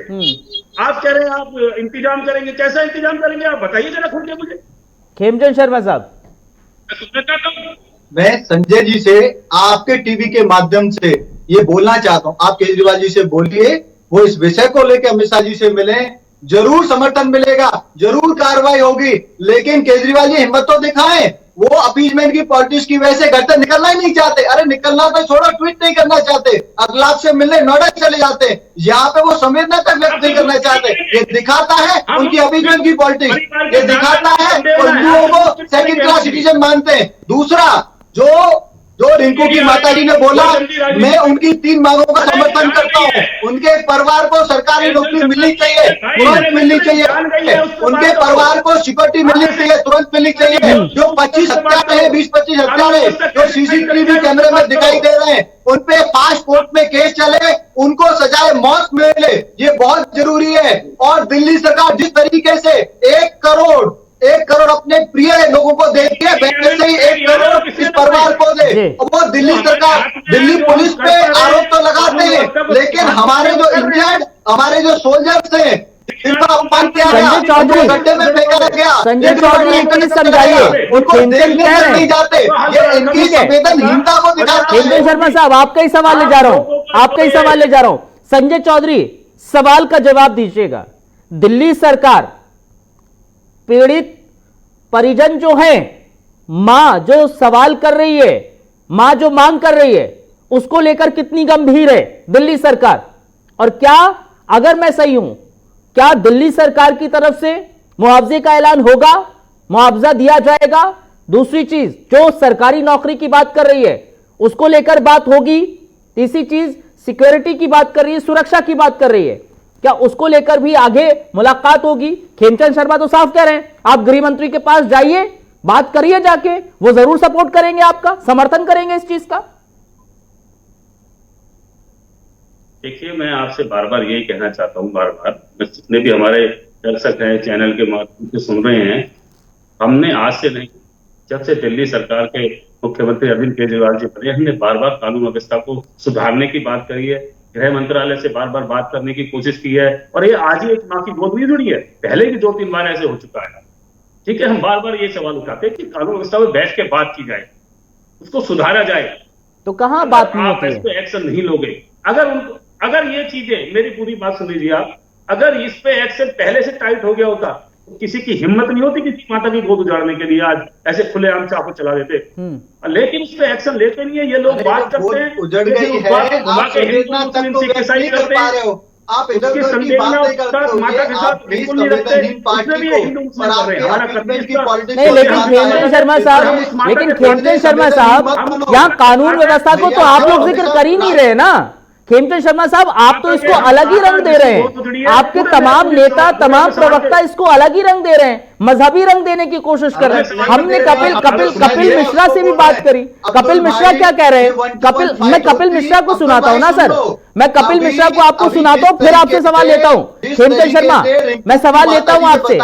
आप कह रहे हैं आप इंतजाम करेंगे, कैसा इंतजाम करेंगे आप बताइए जरा खुल के मुझे। खेमचंद शर्मा साहब, मैं सुनना चाहता हूँ। मैं संजय जी से आपके टीवी के माध्यम से ये बोलना चाहता हूँ, आप केजरीवाल जी से बोलिए, वो इस विषय को लेकर अमित शाह जी से मिले, जरूर समर्थन मिलेगा, जरूर कार्रवाई होगी। लेकिन केजरीवाल जी हिम्मत तो दिखाएं, वो अपीजमेंट की पॉलिटिक्स की वजह से घर से निकलना ही नहीं चाहते। अरे निकलना तो छोड़ो, ट्वीट नहीं करना चाहते, अगलाब से मिलने नोएडा चले जाते, यहाँ पे वो संवेदना तक व्यक्त नहीं करना चाहते। ये दिखाता है उनकी अपीजमेंट की पॉलिटिक्स, ये दिखाता है वो हिंदुओं को सेकंड क्लास सिटीजन मानते हैं। दूसरा, जो रिंकू की माताजी ने बोला, मैं उनकी 3 मांगों का समर्थन करता हूँ। उनके परिवार को सरकारी नौकरी मिलनी चाहिए, तुरंत मिलने चाहिए। उनके परिवार को सिक्योरिटी मिलनी चाहिए, तुरंत मिलनी चाहिए। जो 25 हत्याएं हैं, 20-25 हत्याएं जो सीसीटीवी कैमरे में दिखाई दे रहे हैं, उन पे 5 कोर्ट में केस चले, उनको सजाए मौत मिले, ये बहुत जरूरी है। और दिल्ली सरकार जिस तरीके से 1 करोड़ अपने प्रिय लोगों को दे के वैसे ही 1 करोड़ इस परिवार को दे। वो दिल्ली सरकार, दिल्ली पुलिस पे आरोप तो लगाते हैं, लेकिन हमारे जो इंडियन, हमारे जो सोल्जर्स हैं, इनका अपमान किया गया, संजय चौधरी, इनको गड्ढे में फेंका गया। संजय चौधरी एक चीज समझाइए, उनको खेमचंद देखने कह रहे नहीं हैं, जाते, ये इनकी संवेदनहीनता को दिखाता है। खेमचंद शर्मा साहब आपका ही सवाल ले जा रहा हूं, आपका ही सवाल ले जा रहा हूं। संजय चौधरी सवाल का जवाब दीजिएगा। दिल्ली सरकार पीड़ित परिजन जो है, मां जो सवाल कर रही है, मां जो मांग कर रही है, उसको लेकर कितनी गंभीर है दिल्ली सरकार? और क्या, अगर मैं सही हूं, क्या दिल्ली सरकार की तरफ से मुआवजे का ऐलान होगा, मुआवजा दिया जाएगा? दूसरी चीज, जो सरकारी नौकरी की बात कर रही है उसको लेकर बात होगी। तीसरी चीज, सिक्योरिटी की बात कर रही है, सुरक्षा की बात कर रही है, क्या उसको लेकर भी आगे मुलाकात होगी? खेमचंद शर्मा तो साफ कह रहे हैं आप गृह मंत्री के पास जाइए, बात करिए जाके, वो जरूर सपोर्ट करेंगे, आपका समर्थन करेंगे इस चीज का। देखिए, मैं आपसे बार बार यही कहना चाहता हूं, बार बार जितने भी हमारे दर्शक हैं चैनल के माध्यम से सुन रहे हैं, हमने आज से नहीं, जब से दिल्ली सरकार के मुख्यमंत्री अरविंद केजरीवाल जी बने, हमने बार बार कानून व्यवस्था को सुधारने की बात करी है, गृह मंत्रालय से बार बार बात करने की कोशिश की है, और ये आज ही एक माँ की गोद नहीं जुड़ी है, पहले भी 2-3 बार ऐसे हो चुका है। ठीक है, हम बार बार ये सवाल उठाते हैं कि कानून व्यवस्था में बैठ के बात की जाए, उसको सुधारा जाए। तो कहां बात नहीं होती है? इस पे एक्शन नहीं लोगे, अगर ये चीजें, मेरी पूरी बात सुन लीजिए आप, अगर इस पे एक्शन पहले से टाइट हो गया होता, तो किसी की हिम्मत नहीं होती किसी माता की गोद उजाड़ने के लिए आज ऐसे खुलेआम चाकू चला देते। लेकिन इस पे एक्शन लेते नहीं है ये लोग। बात करते हैं उजड़ गई है, आप संवेदना तक तो व्यक्त नहीं कर पा रहे हो, आप इधर उधर की बात नहीं करते हो, ये आप भी संवेदनहीन पार्टी को और आपके अपीलमेंट की पॉलिटिक्स नहीं, लेकिन खेमचंद शर्मा साहब, लेकिन खेमचंद शर्मा साहब, यहाँ कानून व्यवस्था को तो आप लोग जिक्र कर ही नहीं रहे ना। खेमचंद शर्मा साहब, आप तो इसको अलग ही रंग दे रहे हैं, आपके तमाम नेता, तमाम प्रवक्ता इसको अलग ही रंग दे रहे हैं, मजहबी रंग देने की कोशिश कर रहे हैं। हमने कपिल मिश्रा से भी बात करी, कपिल मिश्रा क्या कह रहे हैं? मैं कपिल मिश्रा को सुनाता हूं ना सर, मैं कपिल मिश्रा को आपको सुनाता हूं, फिर आपसे सवाल लेता हूं। खेमचंद शर्मा, मैं सवाल लेता हूं आपसे,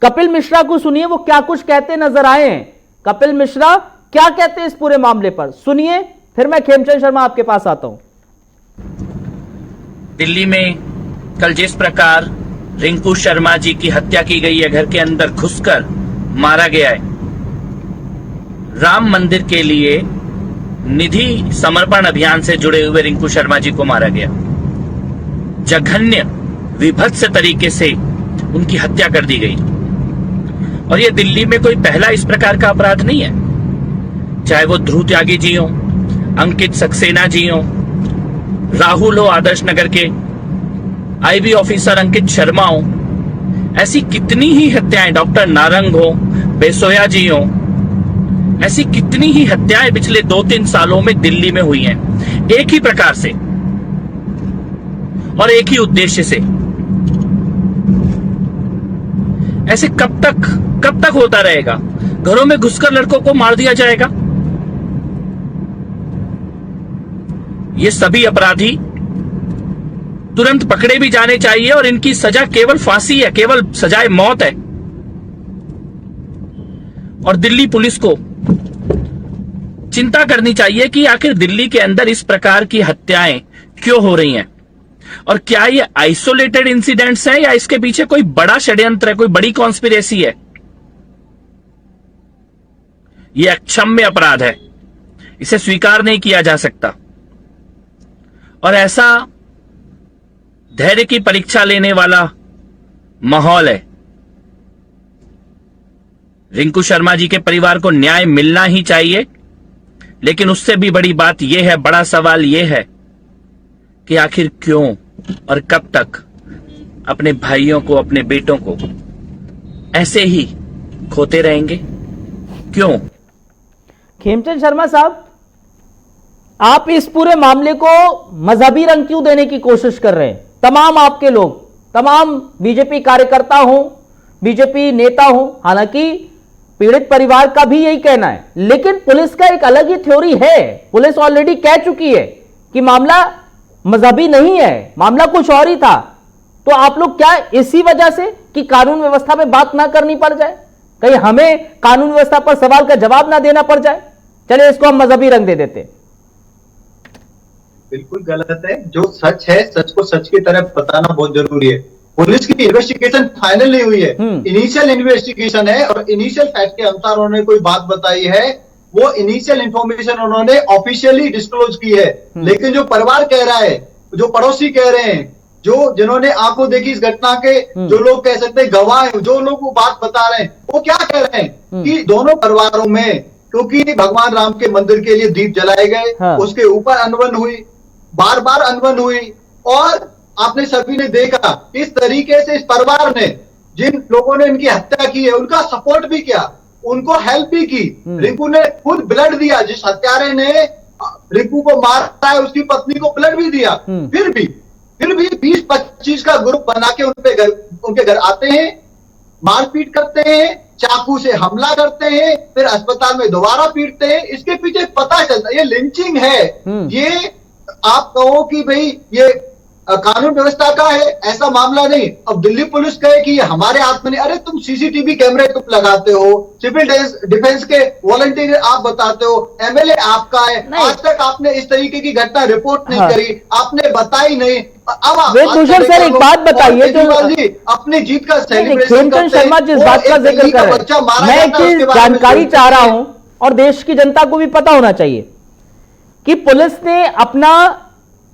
कपिल मिश्रा को सुनिए, वो क्या कुछ कहते नजर आए हैं। कपिल मिश्रा क्या कहते हैं इस पूरे मामले पर, सुनिए, फिर मैं खेमचंद शर्मा आपके पास आता हूं। दिल्ली में कल जिस प्रकार रिंकू शर्मा जी की हत्या की गई है, घर के अंदर घुसकर मारा गया है, राम मंदिर के लिए निधि समर्पण अभियान से जुड़े हुए रिंकू शर्मा जी को मारा गया, जघन्य विभत्स तरीके से उनकी हत्या कर दी गई। और ये दिल्ली में कोई पहला इस प्रकार का अपराध नहीं है, चाहे वो ध्रुव त्यागी जी हो, अंकित सक्सेना जी हो, राहुल हो आदर्श नगर के, आईबी ऑफिसर अंकित शर्मा हो, ऐसी कितनी ही हत्याएं, डॉक्टर नारंग हो, बेसोया जी हो, ऐसी कितनी ही हत्याएं पिछले 2-3 सालों में दिल्ली में हुई हैं, एक ही प्रकार से और एक ही उद्देश्य से। ऐसे कब तक होता रहेगा? घरों में घुसकर लड़कों को मार दिया जाएगा। ये सभी अपराधी तुरंत पकड़े भी जाने चाहिए और इनकी सजा केवल फांसी है, केवल सजाए मौत है। और दिल्ली पुलिस को चिंता करनी चाहिए कि आखिर दिल्ली के अंदर इस प्रकार की हत्याएं क्यों हो रही हैं, और क्या ये आइसोलेटेड इंसिडेंट्स हैं या इसके पीछे कोई बड़ा षड्यंत्र है, कोई बड़ी कॉन्स्पिरेसी है। ये अक्षम्य अपराध है, इसे स्वीकार नहीं किया जा सकता। और ऐसा धैर्य की परीक्षा लेने वाला माहौल है। रिंकू शर्मा जी के परिवार को न्याय मिलना ही चाहिए, लेकिन उससे भी बड़ी बात यह है, बड़ा सवाल यह है कि आखिर क्यों और कब तक अपने भाइयों को, अपने बेटों को ऐसे ही खोते रहेंगे? क्यों? खेमचंद शर्मा साहब, आप इस पूरे मामले को मजहबी रंग क्यों देने की कोशिश कर रहे हैं? तमाम आपके लोग, तमाम बीजेपी कार्यकर्ता हो, बीजेपी नेता हो, हालांकि पीड़ित परिवार का भी यही कहना है, लेकिन पुलिस का एक अलग ही थ्योरी है। पुलिस ऑलरेडी कह चुकी है कि मामला मजहबी नहीं है, मामला कुछ और ही था। तो आप लोग क्या इसी वजह से कि कानून व्यवस्था में बात ना करनी पड़ जाए, कहीं हमें कानून व्यवस्था पर सवाल का जवाब ना देना पड़ जाए, चलिए इसको हम मजहबी रंग दे देते? बिल्कुल गलत है। जो सच है, सच को सच की तरह बताना बहुत जरूरी है। पुलिस की इन्वेस्टिगेशन फाइनल नहीं हुई है, इनिशियल इन्वेस्टिगेशन है और इनिशियल फैक्ट के अनुसार उन्होंने कोई बात बताई है, वो इनिशियल इंफॉर्मेशन उन्होंने ऑफिशियली डिस्क्लोज की है। लेकिन जो परिवार कह रहा है, जो पड़ोसी कह रहे हैं, जो जिन्होंने आंखों देखी इस घटना के, जो लोग कह सकते हैं गवाह हैं, जो लोग वो बात बता रहे हैं, वो क्या कह रहे हैं कि दोनों परिवारों में, क्योंकि भगवान राम के मंदिर के लिए दीप जलाए गए, उसके ऊपर अनबन हुई, बार बार अनबन हुई, और आपने सभी ने देखा इस तरीके से इस परिवार ने, जिन लोगों ने इनकी हत्या की है, उनका सपोर्ट भी किया, उनको हेल्प भी की। रिंकू ने खुद ब्लड दिया, जिस हत्यारे ने रिंकू को मारा है उसकी पत्नी को ब्लड भी दिया। फिर भी 20-25 का ग्रुप बना के उनके घर आते हैं, मारपीट करते हैं, चाकू से हमला करते हैं, फिर अस्पताल में दोबारा पीटते हैं। इसके पीछे पता चलता है ये लिंचिंग है, ये आप कहो कि भाई ये कानून व्यवस्था का है, ऐसा मामला नहीं। अब दिल्ली पुलिस कहे कि ये हमारे हाथ में नहीं, अरे तुम सीसीटीवी कैमरे तुम लगाते हो, सिविल डिफेंस के वॉलंटियर आप बताते हो, एमएलए आपका है, आज तक आपने इस तरीके की घटना रिपोर्ट नहीं करी, आपने बताई नहीं। अब भूषण सर एक बात बताइए, जो अपनी जीत का सेलिब्रेशन खेमचंद शर्मा जिस बात का जिक्र कर रहे हैं, मैं एक चीज जानकारी चाह रहा हूं और देश की जनता को भी पता होना चाहिए कि पुलिस ने अपना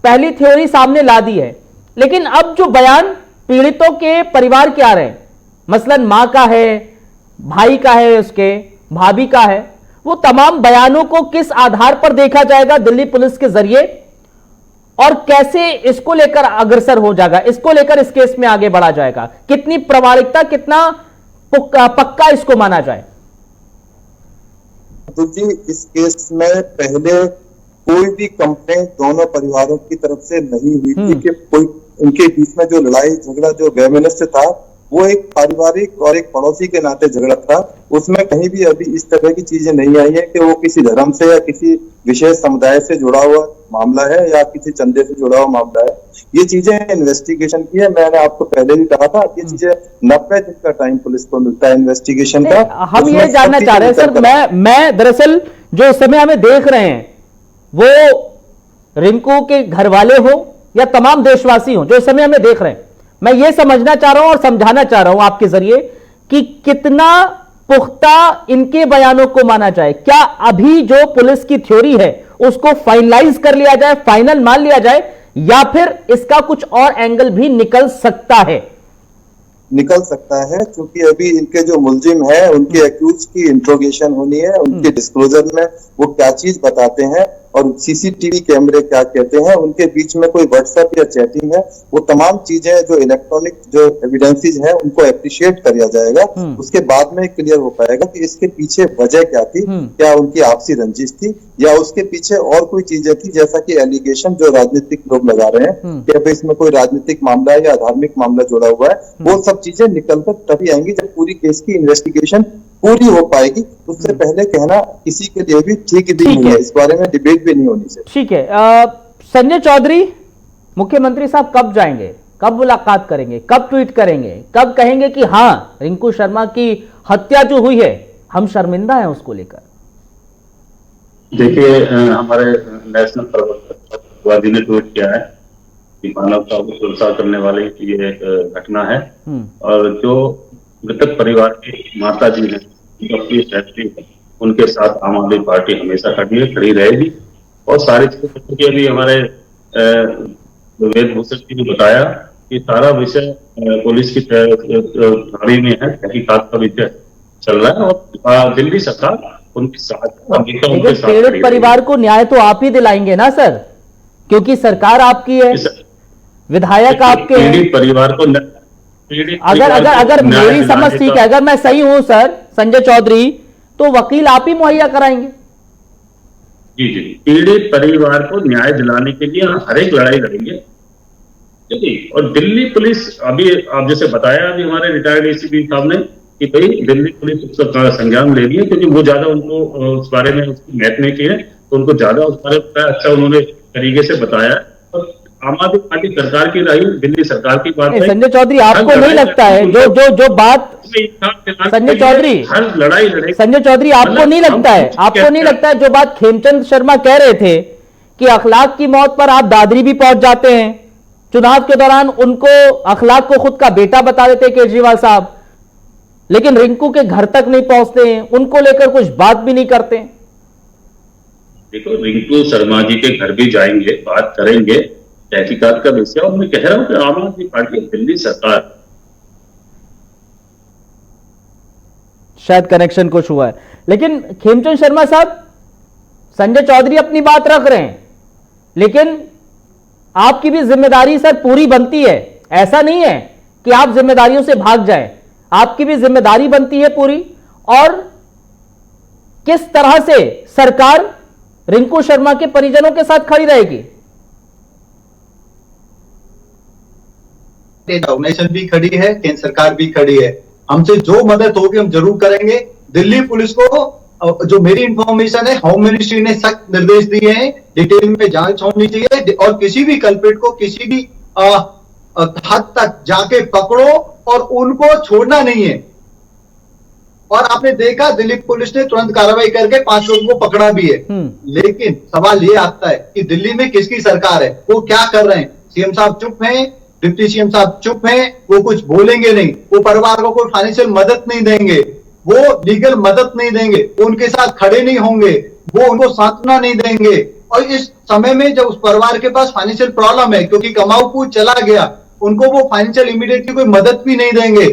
पहली थ्योरी सामने ला दी है, लेकिन अब जो बयान पीड़ितों के परिवार के आ रहे हैं, मसलन मां का है, भाई का है, उसके भाभी का है, वो तमाम बयानों को किस आधार पर देखा जाएगा दिल्ली पुलिस के जरिए और कैसे इसको लेकर अग्रसर हो जाएगा, इसको लेकर इस केस में आगे बढ़ा जाएगा, कितनी प्रामाणिकता, कितना पक्का इसको माना जाए? तो जी इस केस में पहले कोई भी कंप्लेंट दोनों परिवारों की तरफ से नहीं हुई थी कि कोई उनके बीच में जो लड़ाई झगड़ा जो वैमनस्य था वो एक पारिवारिक और एक पड़ोसी के नाते झगड़ा था। उसमें कहीं भी अभी इस तरह की चीजें नहीं आई है कि वो किसी धर्म से या किसी विशेष समुदाय से जुड़ा हुआ मामला है या किसी चंदे से जुड़ा हुआ मामला है। ये चीजें इन्वेस्टिगेशन की है, मैंने आपको पहले भी कहा था, ये चीजें 90 दिन का टाइम पुलिस को मिलता है इन्वेस्टिगेशन का। हम ये जानना चाह रहे हैं सर, मैं दरअसल जो समय हमें देख रहे हैं वो रिंकू के घर वाले हो या तमाम देशवासी हो जो इस समय हमें देख रहे हैं, मैं ये समझना चाह रहा हूं और समझाना चाह रहा हूं आपके जरिए कि कितना पुख्ता इनके बयानों को माना जाए। क्या अभी जो पुलिस की थ्योरी है उसको फाइनलाइज कर लिया जाए, फाइनल मान लिया जाए, या फिर इसका कुछ और एंगल भी निकल सकता है? निकल सकता है, क्योंकि अभी इनके जो मुलजिम है उनके एक्यूज की इंट्रोगेशन होनी है, उनके डिस्क्लोजर में वो क्या चीज बताते हैं और सीसीटीवी कैमरे क्या कहते हैं, उनके बीच में कोई व्हाट्सएप या चैटिंग है, वो तमाम चीजें जो इलेक्ट्रॉनिक जो एविडेंसेस हैं उनको एप्रिशिएट किया जाएगा। उसके बाद में क्लियर हो पाएगा कि इसके पीछे वजह क्या थी, क्या उनकी आपसी रंजिश थी या उसके पीछे और कोई चीजें थी, जैसा कि एलिगेशन जो राजनीतिक लोग लगा रहे हैं कि भाई इसमें कोई राजनीतिक मामला या धार्मिक मामला जुड़ा हुआ है। वो सब चीजें निकल कर तभी आएंगी जब पूरी केस की इन्वेस्टिगेशन पूरी हो पाएगी। उससे पहले कहना किसी के लिए भी ठीक भी नहीं है, इस बारे में डिबेट भी नहीं होनी चाहिए। ठीक है, संजय चौधरी मुख्यमंत्री साहब कब जाएंगे, कब मुलाकात करेंगे, कब ट्वीट करेंगे, कब कहेंगे कि हां रिंकू शर्मा की हत्या जो हुई है हम शर्मिंदा हैं उसको लेकर? देखिए, हमारे नेशनल प्रवक्ता ने ट्वीट किया है कि मानवता को सुरक्षा करने वाली ये एक घटना है और जो मृतक परिवार की माता जी हैं अपनी फैक्ट्री उनके साथ आम आदमी पार्टी हमेशा खड़ी रहेगी और सारी चीजें अभी हमारे वेद भूषण जी ने बताया कि सारा विषय पुलिस की गाड़ी में है, तहकीकात का विषय चल रहा है और दिल्ली सरकार उनके साथ पीड़ित परिवार को न्याय तो आप ही दिलाएंगे ना सर, क्योंकि सरकार आपकी है, विधायक आपके हैं। पीड़ित परिवार को अगर मेरी समझ ठीक है, अगर मैं सही हूं सर संजय चौधरी, तो वकील आप ही मुहैया कराएंगे? जी जी, पीड़ित परिवार को न्याय दिलाने के लिए हर एक लड़ाई लड़ेंगे। और दिल्ली पुलिस अभी आप जैसे बताया अभी हमारे रिटायर्ड एसीपी साहब ने कि भाई दिल्ली पुलिस उसका संज्ञान ले रही है, क्योंकि वो ज्यादा उनको उस बारे में महत्व नहीं की है, तो उनको ज्यादा उस बारे में अच्छा उन्होंने तरीके से बताया। और आम आदमी पार्टी सरकार की रही, दिल्ली सरकार की बात है। संजय चौधरी आपको नहीं लगता है जो बात संजय चौधरी हर लड़ाई लड़े, संजय चौधरी आपको नहीं लगता है, आपको नहीं लगता है जो बात खेमचंद शर्मा कह रहे थे कि अखलाक की मौत पर आप दादरी भी पहुंच जाते हैं, चुनाव के दौरान उनको अखलाक को खुद का बेटा बता देते केजरीवाल साहब, लेकिन रिंकू के घर तक नहीं पहुंचते हैं, उनको लेकर कुछ बात भी नहीं करते। देखो, रिंकू शर्मा जी के घर भी जाएंगे, बात करेंगे, तहकीकात का विषय। और मैं कह रहा हूं कि आम आदमी पार्टी, दिल्ली सरकार, शायद कनेक्शन कुछ हुआ है, लेकिन खेमचंद शर्मा साहब, संजय चौधरी अपनी बात रख रहे हैं, लेकिन आपकी भी जिम्मेदारी सर पूरी बनती है। ऐसा नहीं है कि आप जिम्मेदारियों से भाग जाएं, आपकी भी जिम्मेदारी बनती है पूरी। और किस तरह से सरकार रिंकू शर्मा के परिजनों के साथ खड़ी रहेगी? ऑर्गेनाइजेशन भी खड़ी है, केंद्र सरकार भी खड़ी है। हमसे जो मदद होगी हम जरूर करेंगे। दिल्ली पुलिस को जो मेरी इंफॉर्मेशन है, होम मिनिस्ट्री ने सख्त निर्देश दिए हैं, डिटेल में जांच होनी चाहिए और किसी भी कल्प्रिट को किसी भी हद तक जाके पकड़ो और उनको छोड़ना नहीं है। और आपने देखा दिल्ली पुलिस ने तुरंत कार्रवाई करके 5 लोगों को पकड़ा भी है। लेकिन सवाल ये आता है कि दिल्ली में किसकी सरकार है, वो क्या कर रहे हैं? सीएम साहब चुप हैं, डिप्टी सीएम साहब चुप हैं, वो कुछ बोलेंगे नहीं, वो परिवार को कोई फाइनेंशियल मदद नहीं देंगे, वो लीगल मदद नहीं देंगे, वो उनके साथ खड़े नहीं होंगे, वो उनको सांत्वना नहीं देंगे। और इस समय में जब उस परिवार के पास फाइनेंशियल प्रॉब्लम है क्योंकि कमाऊ पूछ चला गया, उनको वो फाइनेंशियल इमीडिएटली कोई मदद भी नहीं देंगे।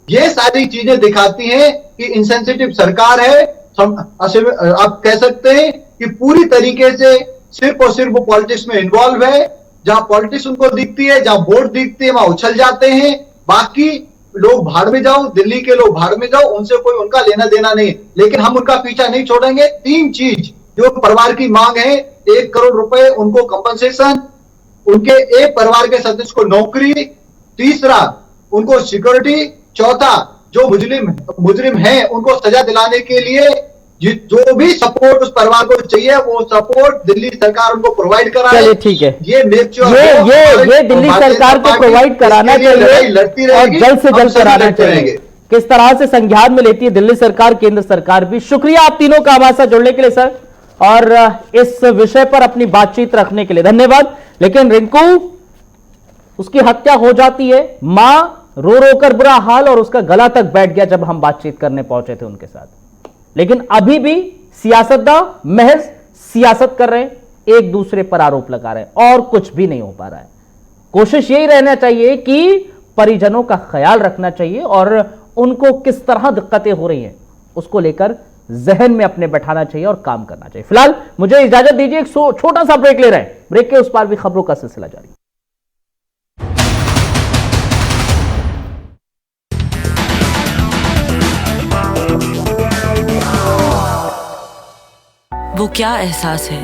ये सारी चीजें दिखाती हैं कि इनसेंसिटिव सरकार है। आप कह सकते हैं कि पूरी तरीके से सिर्फ और सिर्फ वो पॉलिटिक्स में इन्वॉल्व है। जहां पॉलिटिक्स उनको दिखती है, जहां वोट दिखती है, वहां उछल जाते हैं। बाकी लोग भाड़ में जाओ, दिल्ली के लोग भाड़ में जाओ, उनसे कोई उनका लेना देना नहीं। लेकिन हम उनका पीछा नहीं छोड़ेंगे। 3 चीज जो परिवार की मांग है, 1 करोड़ रुपए उनको कंपनसेशन, उनके एक परिवार के सदस्य को नौकरी, तीसरा उनको सिक्योरिटी, चौथा जो मुजरिम है उनको सजा दिलाने के लिए जो भी सपोर्ट उस परिवार को चाहिए वो सपोर्ट दिल्ली सरकार उनको प्रोवाइड करा। चलिए ठीक है, ये मेक श्योर ये दिल्ली सरकार को प्रोवाइड कराना चाहिए और जल्द से जल्द कराना चाहिए। किस तरह से संज्ञान में लेती है दिल्ली सरकार, केंद्र सरकार भी। शुक्रिया आप तीनों का हमारे साथ जुड़ने के लिए सर, और इस विषय पर अपनी बातचीत रखने के लिए धन्यवाद। लेकिन रिंकू, उसकी हत्या हो जाती है, मां रो रो कर बुरा हाल, और उसका गला तक बैठ गया जब हम बातचीत करने पहुंचे थे उनके साथ। लेकिन अभी भी सियासतदान महज सियासत कर रहे हैं, एक दूसरे पर आरोप लगा रहे हैं और कुछ भी नहीं हो पा रहा है। कोशिश यही रहना चाहिए कि परिजनों का ख्याल रखना चाहिए और उनको किस तरह दिक्कतें हो रही हैं उसको लेकर जहन में अपने बैठाना चाहिए और काम करना चाहिए। फिलहाल मुझे इजाजत दीजिए, एक छोटा सा ब्रेक ले रहे हैं। ब्रेक के उस पार भी खबरों का सिलसिला जारी। वो क्या एहसास है